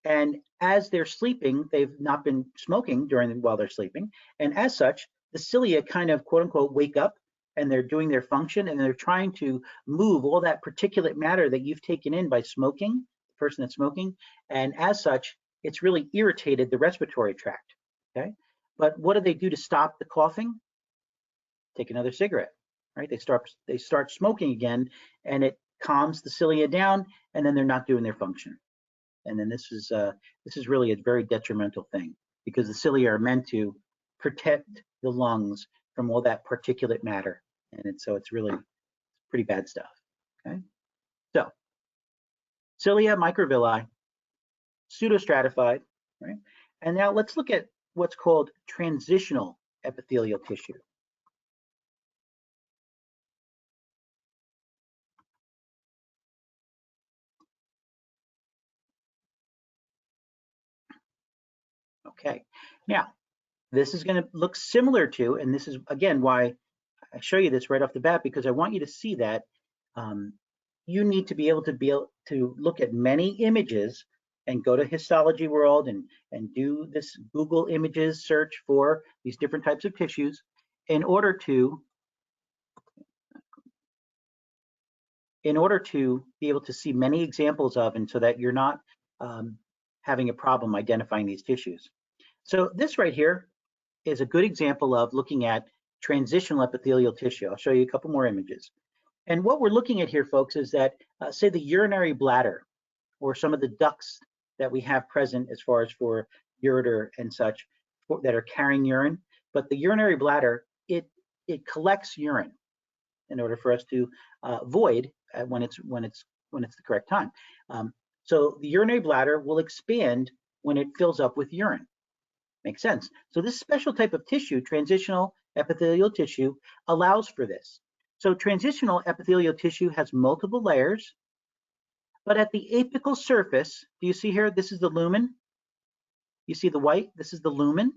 And as they're sleeping, they've not been smoking while they're sleeping. And as such, the cilia kind of quote unquote wake up and they're doing their function and they're trying to move all that particulate matter that you've taken in by smoking, the person that's smoking. And as such, it's really irritated the respiratory tract, okay? But what do they do to stop the coughing? Take another cigarette, right? They start smoking again and it calms the cilia down and then they're not doing their function. And then this is really a very detrimental thing because the cilia are meant to protect the lungs from all that particulate matter. And so it's really pretty bad stuff, okay? So cilia, microvilli, pseudostratified, right? And now let's look at what's called transitional epithelial tissue. Okay, now this is going to look similar to, and this is again why I show you this right off the bat, because I want you to see that you need to be able to look at many images and go to Histology World and do this Google Images search for these different types of tissues in order to be able to see many examples of, and so that you're not having a problem identifying these tissues. So this right here is a good example of looking at transitional epithelial tissue. I'll show you a couple more images. And what we're looking at here, folks, is that, say, the urinary bladder or some of the ducts that we have present as far as for ureter and such that are carrying urine. But the urinary bladder, it collects urine in order for us to void when it's the correct time. So the urinary bladder will expand when it fills up with urine. Makes sense. So this special type of tissue, transitional epithelial tissue, allows for this. So transitional epithelial tissue has multiple layers, but at the apical surface, do you see here, this is the lumen? You see the white? This is the lumen.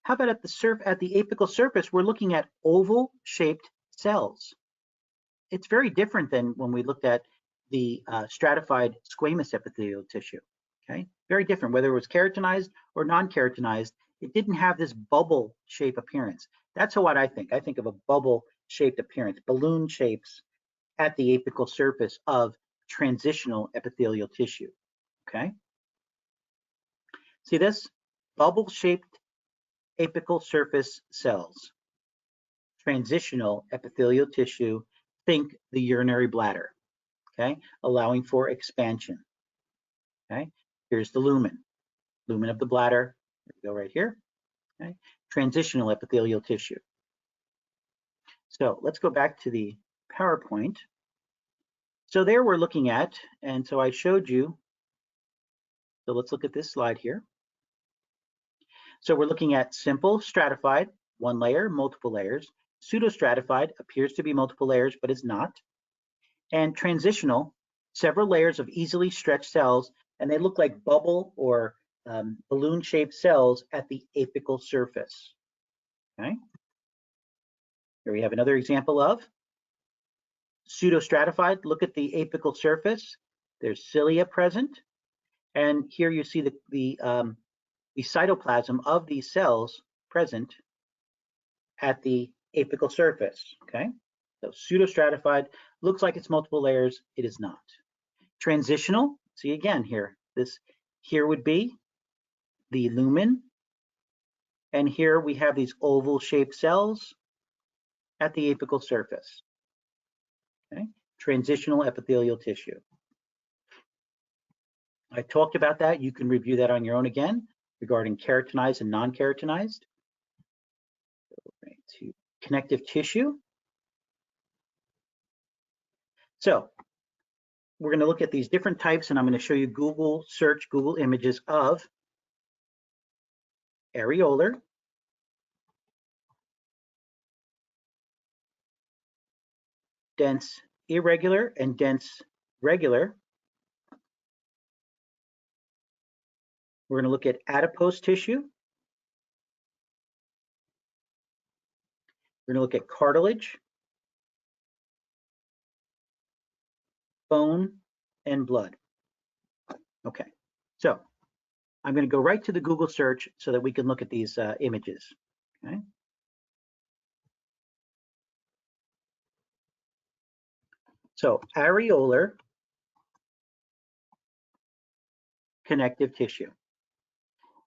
How about at the apical surface, we're looking at oval-shaped cells. It's very different than when we looked at the stratified squamous epithelial tissue. Okay, very different. Whether it was keratinized or non-keratinized, it didn't have this bubble shape appearance. That's what I think. I think of a bubble-shaped appearance, balloon shapes at the apical surface of transitional epithelial tissue. Okay, see this? Bubble-shaped apical surface cells. Transitional epithelial tissue, think the urinary bladder. Okay, allowing for expansion. Okay, here's the lumen of the bladder. There we go right here. Okay, transitional epithelial tissue. So let's go back to the PowerPoint. So there we're looking at, and so I showed you, so let's look at this slide here. So we're looking at simple stratified, one layer, multiple layers. Pseudostratified appears to be multiple layers, but is not. And transitional, several layers of easily stretched cells, and they look like bubble or balloon-shaped cells at the apical surface. Okay. Here we have another example of pseudostratified. Look at the apical surface. There's cilia present, and here you see the cytoplasm of these cells present at the apical surface. Okay, so pseudostratified looks like it's multiple layers. It is not. Transitional. See again here. This here would be the lumen, and here we have these oval-shaped cells at the apical surface. Okay, transitional epithelial tissue. I talked about that. You can review that on your own again regarding keratinized and non-keratinized. Right to connective tissue. So we're going to look at these different types, and I'm going to show you Google images of areolar, dense irregular, and dense regular. We're going to look at adipose tissue. We're going to look at cartilage, bone, and blood. Okay, so I'm going to go right to the Google search so that we can look at these images. Okay. So areolar connective tissue.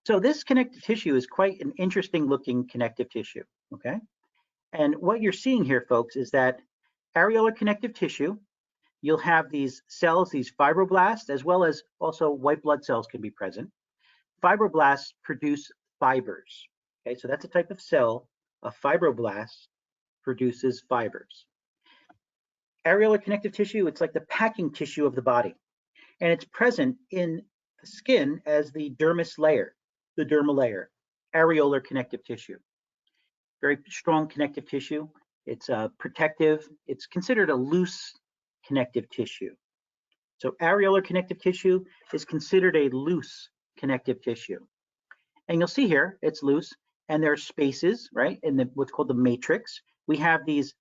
So this connective tissue is quite an interesting looking connective tissue, okay? And what you're seeing here, folks, is that areolar connective tissue, you'll have these cells, these fibroblasts, as well as also white blood cells can be present. Fibroblasts produce fibers, okay? So that's a type of cell, a fibroblast produces fibers. Areolar connective tissue, it's like the packing tissue of the body, and it's present in the skin as the dermis layer, the dermal layer, areolar connective tissue. Very strong connective tissue. It's protective. It's considered a loose connective tissue. So areolar connective tissue is considered a loose connective tissue. And you'll see here, it's loose, and there are spaces, right, in what's called the matrix. We have these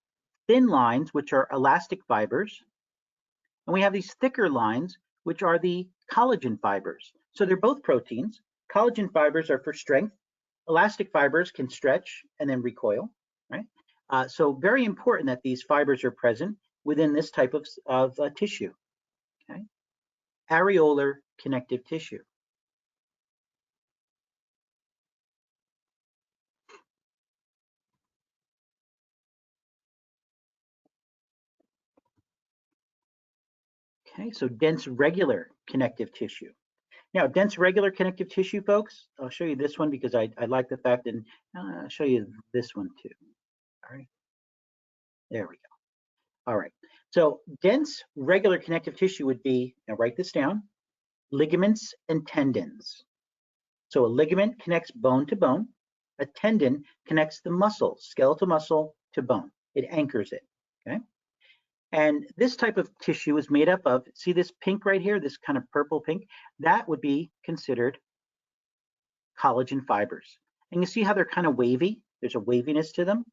thin lines, which are elastic fibers, and we have these thicker lines, which are the collagen fibers. So they're both proteins. Collagen fibers are for strength. Elastic fibers can stretch and then recoil, right? So very important that these fibers are present within this type of tissue, okay? Areolar connective tissue. Okay, so dense regular connective tissue. Now, dense regular connective tissue, folks, I'll show you this one because I like the fact, and I'll show you this one too. All right, there we go. All right, so dense regular connective tissue would be, now write this down, ligaments and tendons. So a ligament connects bone to bone. A tendon connects the muscle, skeletal muscle, to bone. It anchors it, okay? And this type of tissue is made up of, see this pink right here, this kind of purple pink? That would be considered collagen fibers. And you see how they're kind of wavy? There's a waviness to them.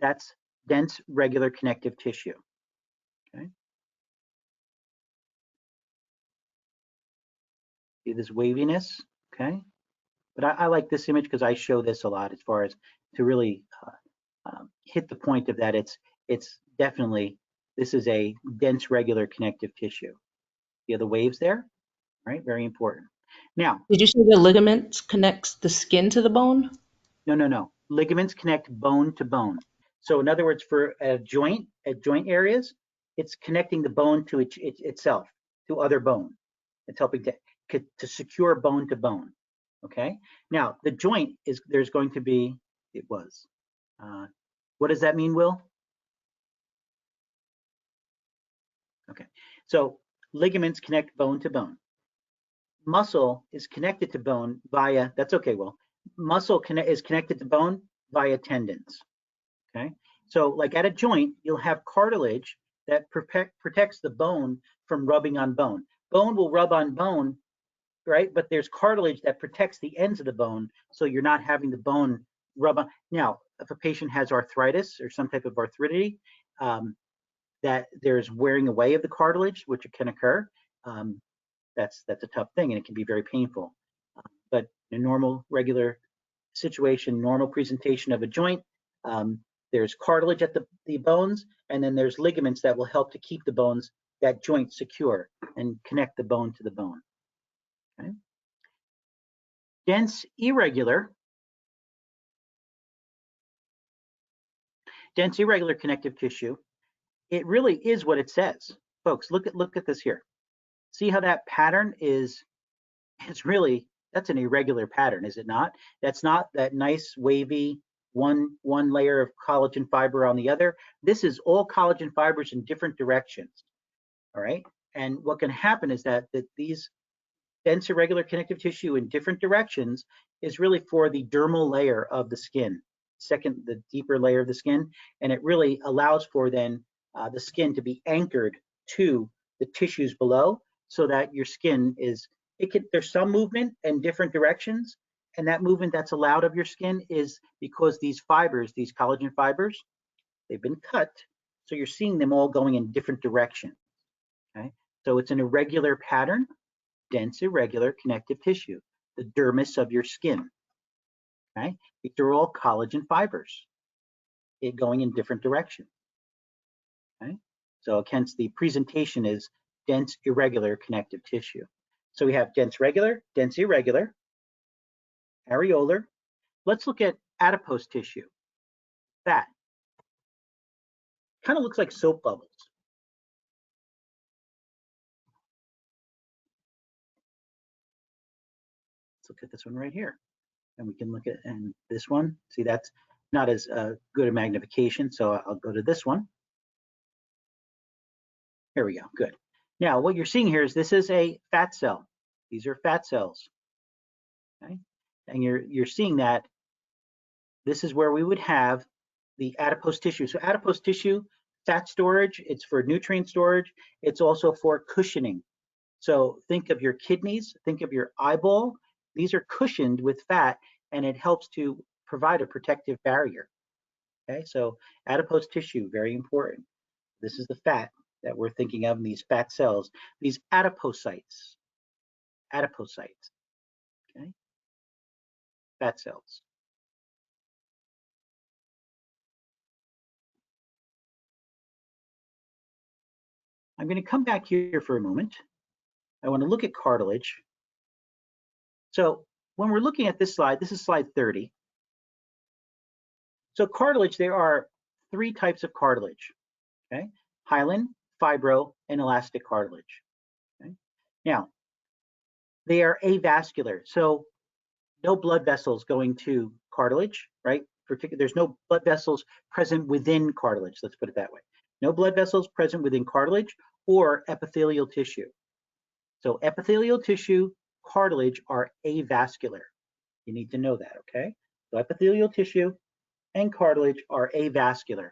That's dense regular connective tissue, okay? See this waviness, okay? But I like this image because I show this a lot as far as to really hit the point of that. It's definitely, this is a dense regular connective tissue. See the waves there, right? Very important. Now, Did you say the ligaments connects the skin to the bone? no. Ligaments connect bone to bone. So in other words, for a joint, at joint areas, it's connecting the bone to itself, to other bone. It's helping to secure bone to bone. Okay. Now the joint is, there's going to be, it was. What does that mean, Will? Okay. So ligaments connect bone to bone. Muscle is connected to bone via, that's okay, Will. Muscle is connected to bone via tendons. Okay. So like at a joint, you'll have cartilage that protects the bone from rubbing on bone. Bone will rub on bone, right? But there's cartilage that protects the ends of the bone, so you're not having the bone rub on. Now, if a patient has arthritis or some type of arthritis, that there's wearing away of the cartilage, which can occur, that's a tough thing, and it can be very painful. But in a normal, regular situation, normal presentation of a joint, there's cartilage at the bones, and then there's ligaments that will help to keep the bones, that joint secure and connect the bone to the bone. Okay. Dense irregular connective tissue, it really is what it says. Folks, look at this here. See how that pattern is, it's really, that's an irregular pattern, is it not? That's not that nice wavy one layer of collagen fiber on the other. This is all collagen fibers in different directions. All right. And what can happen is that these dense irregular connective tissue in different directions is really for the dermal layer of the skin, the deeper layer of the skin, and it really allows for then the skin to be anchored to the tissues below, so that your skin is, there's some movement in different directions, and that movement that's allowed of your skin is because these fibers, these collagen fibers, they've been cut, so you're seeing them all going in different directions. Okay, so it's an irregular pattern, dense irregular connective tissue, the dermis of your skin. Okay, these are all collagen fibers, going in different directions. Okay, so hence the presentation is dense irregular connective tissue. So we have dense regular, dense irregular, areolar. Let's look at adipose tissue. That kind of looks like soap bubbles. Let's look at this one right here. And we can look at, and this one, see that's not as good a magnification, so I'll go to this one. Here we go, good. Now what you're seeing here is this is a fat cell. These are fat cells. Okay? And you're seeing that this is where we would have the adipose tissue. So adipose tissue, fat storage, it's for nutrient storage. It's also for cushioning. So think of your kidneys, think of your eyeball. These are cushioned with fat, and it helps to provide a protective barrier. Okay, so adipose tissue, very important. This is the fat that we're thinking of in these fat cells, these adipocytes. Adipocytes, okay, fat cells. I'm going to come back here for a moment. I want to look at cartilage. So when we're looking at this slide, this is slide 30. So cartilage, there are 3 types of cartilage, okay? Hyaline, fibro, and elastic cartilage, okay? Now, they are avascular, so no blood vessels going to cartilage, right? There's no blood vessels present within cartilage, let's put it that way. No blood vessels present within cartilage or epithelial tissue. So epithelial tissue, cartilage are avascular. You need to know that, okay? So epithelial tissue and cartilage are avascular.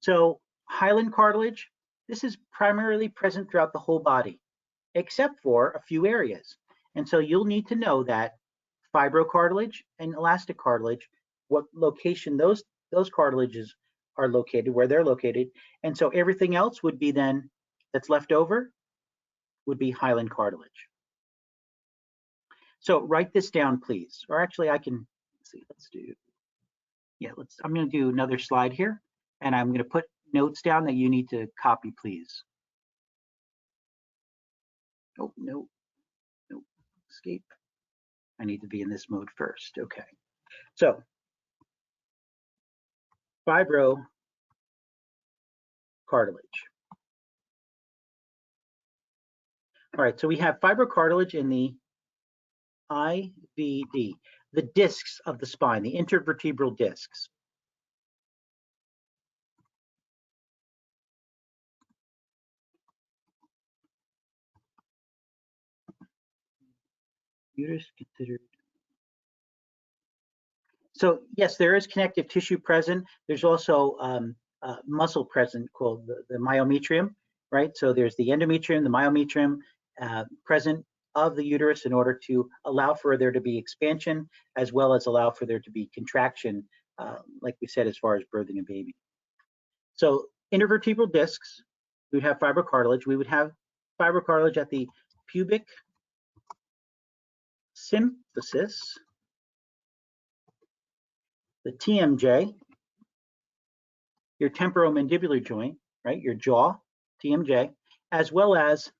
So hyaline cartilage, this is primarily present throughout the whole body, except for a few areas. And so you'll need to know that fibrocartilage and elastic cartilage, what location those cartilages are located, where they're located. And so everything else would be then, that's left over, would be hyaline cartilage. So write this down, please. Or actually I can, I'm gonna do another slide here, and I'm gonna put notes down that you need to copy, please. Oh, no, escape. I need to be in this mode first, okay. So, fibrocartilage. All right, so we have fibrocartilage in the IVD, the discs of the spine, the intervertebral discs. Uterus considered. So yes, there is connective tissue present. There's also muscle present called the myometrium, right? So there's the endometrium, the myometrium present of the uterus in order to allow for there to be expansion, as well as allow for there to be contraction, like we said, as far as birthing a baby. So intervertebral discs, we would have fibrocartilage. We would have fibrocartilage at the pubic symphysis, the TMJ, your temporomandibular joint, right, your jaw, TMJ, as well as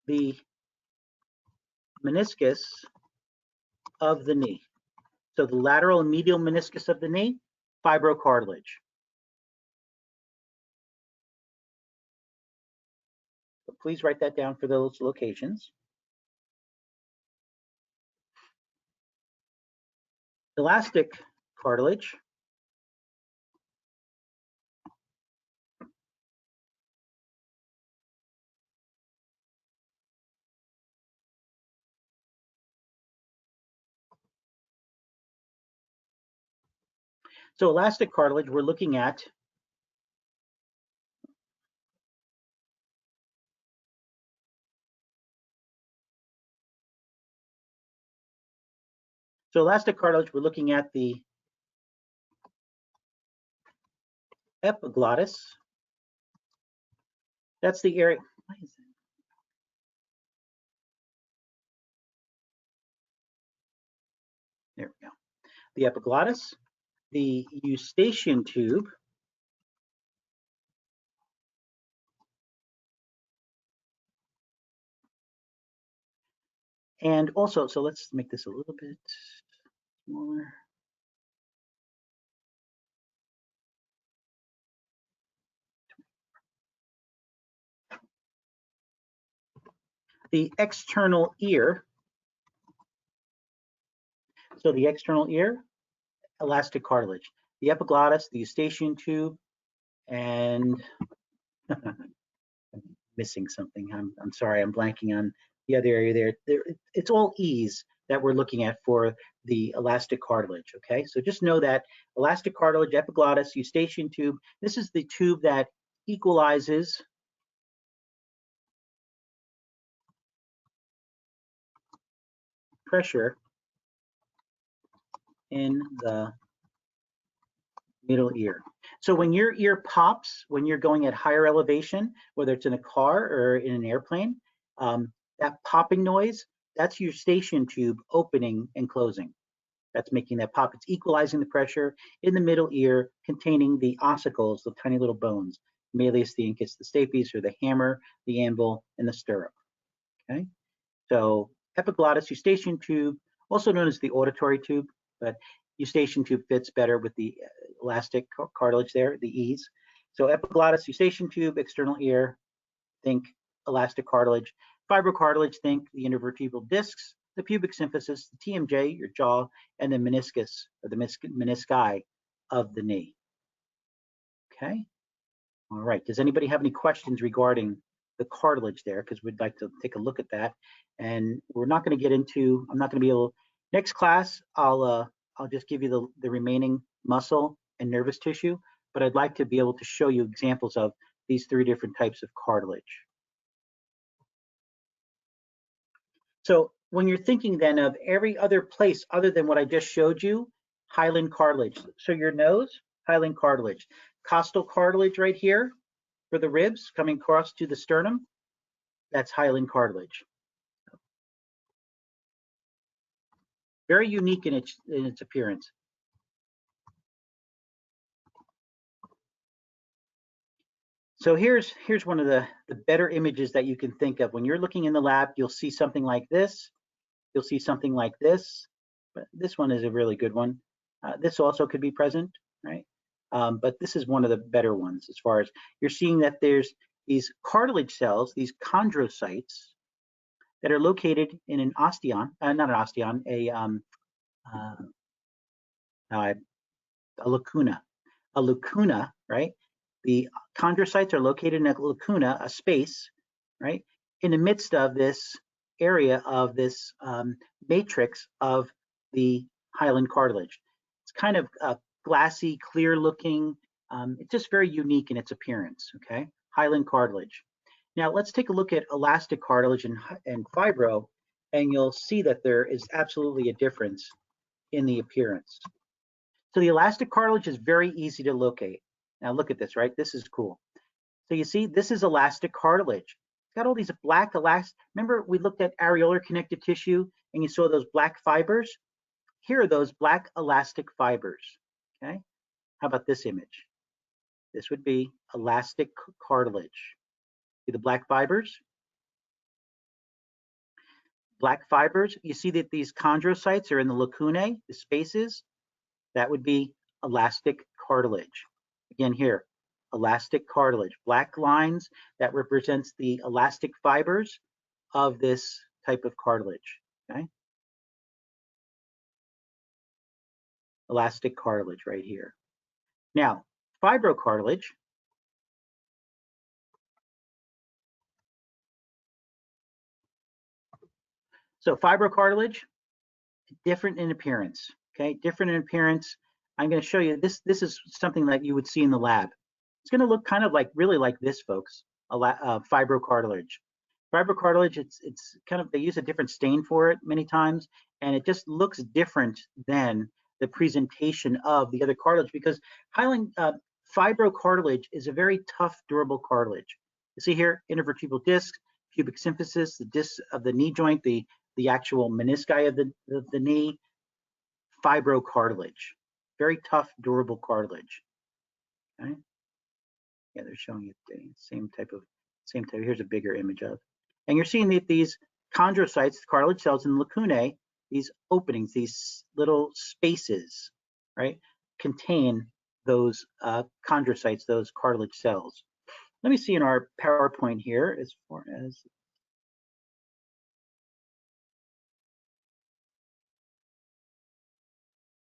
the meniscus of the knee. So the lateral and medial meniscus of the knee, fibrocartilage. So please write that down for those locations. Elastic cartilage. So elastic cartilage, we're looking at the epiglottis. That's the area. Why is that? There we go. The epiglottis, the eustachian tube, and also, so let's make this a little bit smaller. The external ear. So the external ear, elastic cartilage. The epiglottis, the eustachian tube, and I'm missing something. I'm sorry, I'm blanking on the other area there. It's all E's that we're looking at for the elastic cartilage, okay? So just know that elastic cartilage, epiglottis, eustachian tube, this is the tube that equalizes pressure in the middle ear. So when your ear pops, when you're going at higher elevation, whether it's in a car or in an airplane, that popping noise, that's your eustachian tube opening and closing. That's making that pop. It's equalizing the pressure in the middle ear containing the ossicles, the tiny little bones, malleus, the incus, the stapes, or the hammer, the anvil, and the stirrup, okay? So epiglottis, eustachian tube, also known as the auditory tube, but eustachian tube fits better with the elastic cartilage there, the E's. So epiglottis, eustachian tube, external ear, think elastic cartilage. Fibrocartilage, think the intervertebral discs, the pubic symphysis, the TMJ, your jaw, and the meniscus, or the menisci of the knee. Okay. All right. Does anybody have any questions regarding the cartilage there? Because we'd like to take a look at that. And we're not going to get into, I'm not going to be able, next class, I'll just give you the remaining muscle and nervous tissue, but I'd like to be able to show you examples of these 3 different types of cartilage. So when you're thinking then of every other place other than what I just showed you, hyaline cartilage. So your nose, hyaline cartilage. Costal cartilage right here for the ribs coming across to the sternum, that's hyaline cartilage. Very unique in its appearance. So here's one of the better images that you can think of. When you're looking in the lab, you'll see something like this. You'll see something like this, but this one is a really good one. This also could be present, right? But this is one of the better ones as far as you're seeing that there's these cartilage cells, these chondrocytes that are located in an osteon, not an osteon, a lacuna. A lacuna, right? The chondrocytes are located in a lacuna, a space, right? In the midst of this area of this matrix of the hyaline cartilage. It's kind of glassy, clear looking. It's just very unique in its appearance, okay? Hyaline cartilage. Now let's take a look at elastic cartilage and fibro, and you'll see that there is absolutely a difference in the appearance. So the elastic cartilage is very easy to locate. Now look at this, right? This is cool. So you see, this is elastic cartilage. It's got all these black elastic. Remember we looked at areolar connective tissue and you saw those black fibers? Here are those black elastic fibers, okay? How about this image? This would be elastic cartilage. See the black fibers? Black fibers, you see that these chondrocytes are in the lacunae, the spaces. That would be elastic cartilage. Again here, elastic cartilage. Black lines, that represents the elastic fibers of this type of cartilage, okay? Elastic cartilage right here. Now, fibrocartilage. So fibrocartilage, different in appearance, okay? Different in appearance. I'm going to show you, this is something that you would see in the lab. It's going to look kind of like, really like this, folks, fibrocartilage. Fibrocartilage, it's kind of, they use a different stain for it many times, and it just looks different than the presentation of the other cartilage because hyaline fibrocartilage is a very tough, durable cartilage. You see here, intervertebral disc, pubic symphysis, the disc of the knee joint, the actual menisci of the knee, fibrocartilage. Very tough, durable cartilage. Okay. Yeah, they're showing you the same type. Here's a bigger image of. And you're seeing that these chondrocytes, the cartilage cells in the lacunae, these openings, these little spaces, right, contain those chondrocytes, those cartilage cells. Let me see in our PowerPoint here as far as.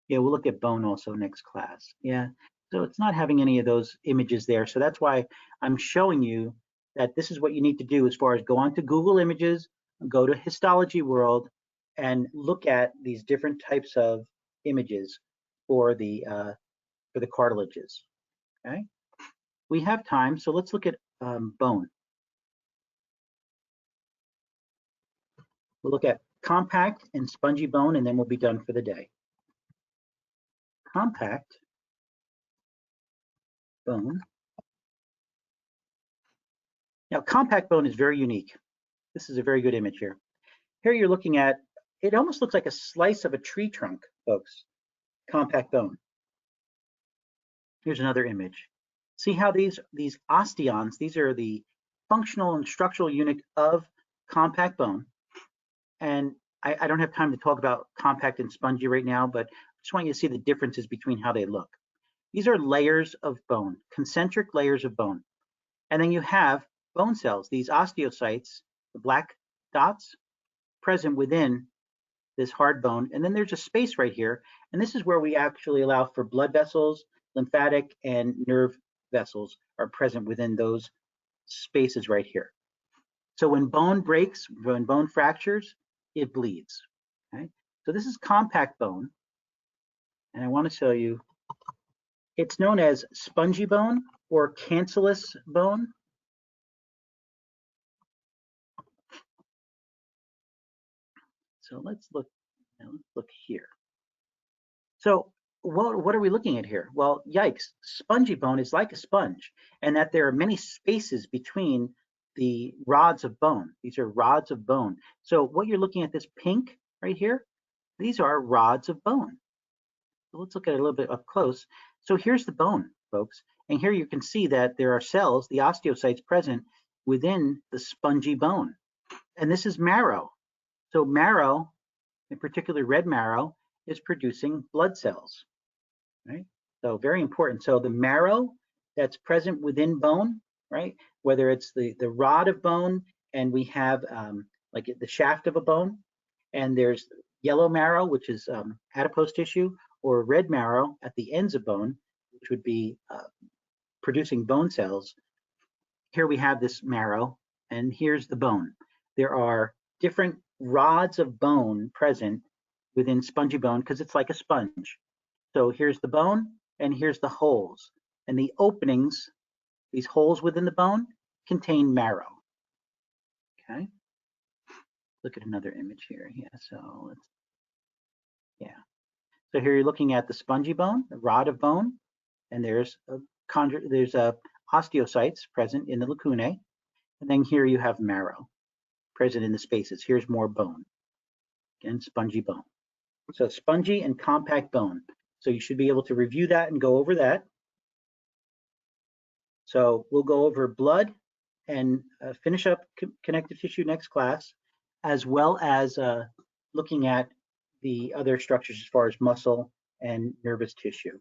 Yeah, we'll look at bone also next class. Yeah, so it's not having any of those images there. So that's why I'm showing you that this is what you need to do as far as go onto Google Images, go to histology world and look at these different types of images for the cartilages. Okay, we have time, so let's look at bone. We'll look at compact and spongy bone, and then we'll be done for the day. Compact bone. Now, compact bone is very unique. This is a very good image here. Here you're looking at, it almost looks like a slice of a tree trunk, folks. Compact bone. Here's another image. See how these osteons, these are the functional and structural unit of compact bone. And I don't have time to talk about compact and spongy right now, but I just want you to see the differences between how they look. These are layers of bone, concentric layers of bone. And then you have bone cells, these osteocytes, the black dots, present within this hard bone. And then there's a space right here. And this is where we actually allow for blood vessels, lymphatic and nerve vessels are present within those spaces right here. So when bone breaks, when bone fractures, it bleeds. Okay? So this is compact bone. And I want to show you, it's known as spongy bone or cancellous bone. So let's look here. So what are we looking at here? Well, yikes, spongy bone is like a sponge, and that there are many spaces between the rods of bone. These are rods of bone. So what you're looking at, this pink right here, these are rods of bone. So let's look at it a little bit up close. So here's the bone, folks. And here you can see that there are cells, the osteocytes present within the spongy bone. And this is marrow. So marrow, in particular red marrow, is producing blood cells, right? So very important. So the marrow that's present within bone, right? Whether it's the rod of bone, and we have like the shaft of a bone, and there's yellow marrow, which is adipose tissue, or red marrow at the ends of bone, which would be producing bone cells. Here we have this marrow, and here's the bone. There are different rods of bone present within spongy bone because it's like a sponge. So here's the bone, and here's the holes. And the openings, these holes within the bone, contain marrow. Okay. Look at another image here. Yeah, so let's, yeah. So here you're looking at the spongy bone, the rod of bone, and there's osteocytes present in the lacunae. And then here you have marrow present in the spaces. Here's more bone. Again, spongy bone. So spongy and compact bone. So you should be able to review that and go over that. So we'll go over blood and finish up connective tissue next class, as well as looking at the other structures as far as muscle and nervous tissue.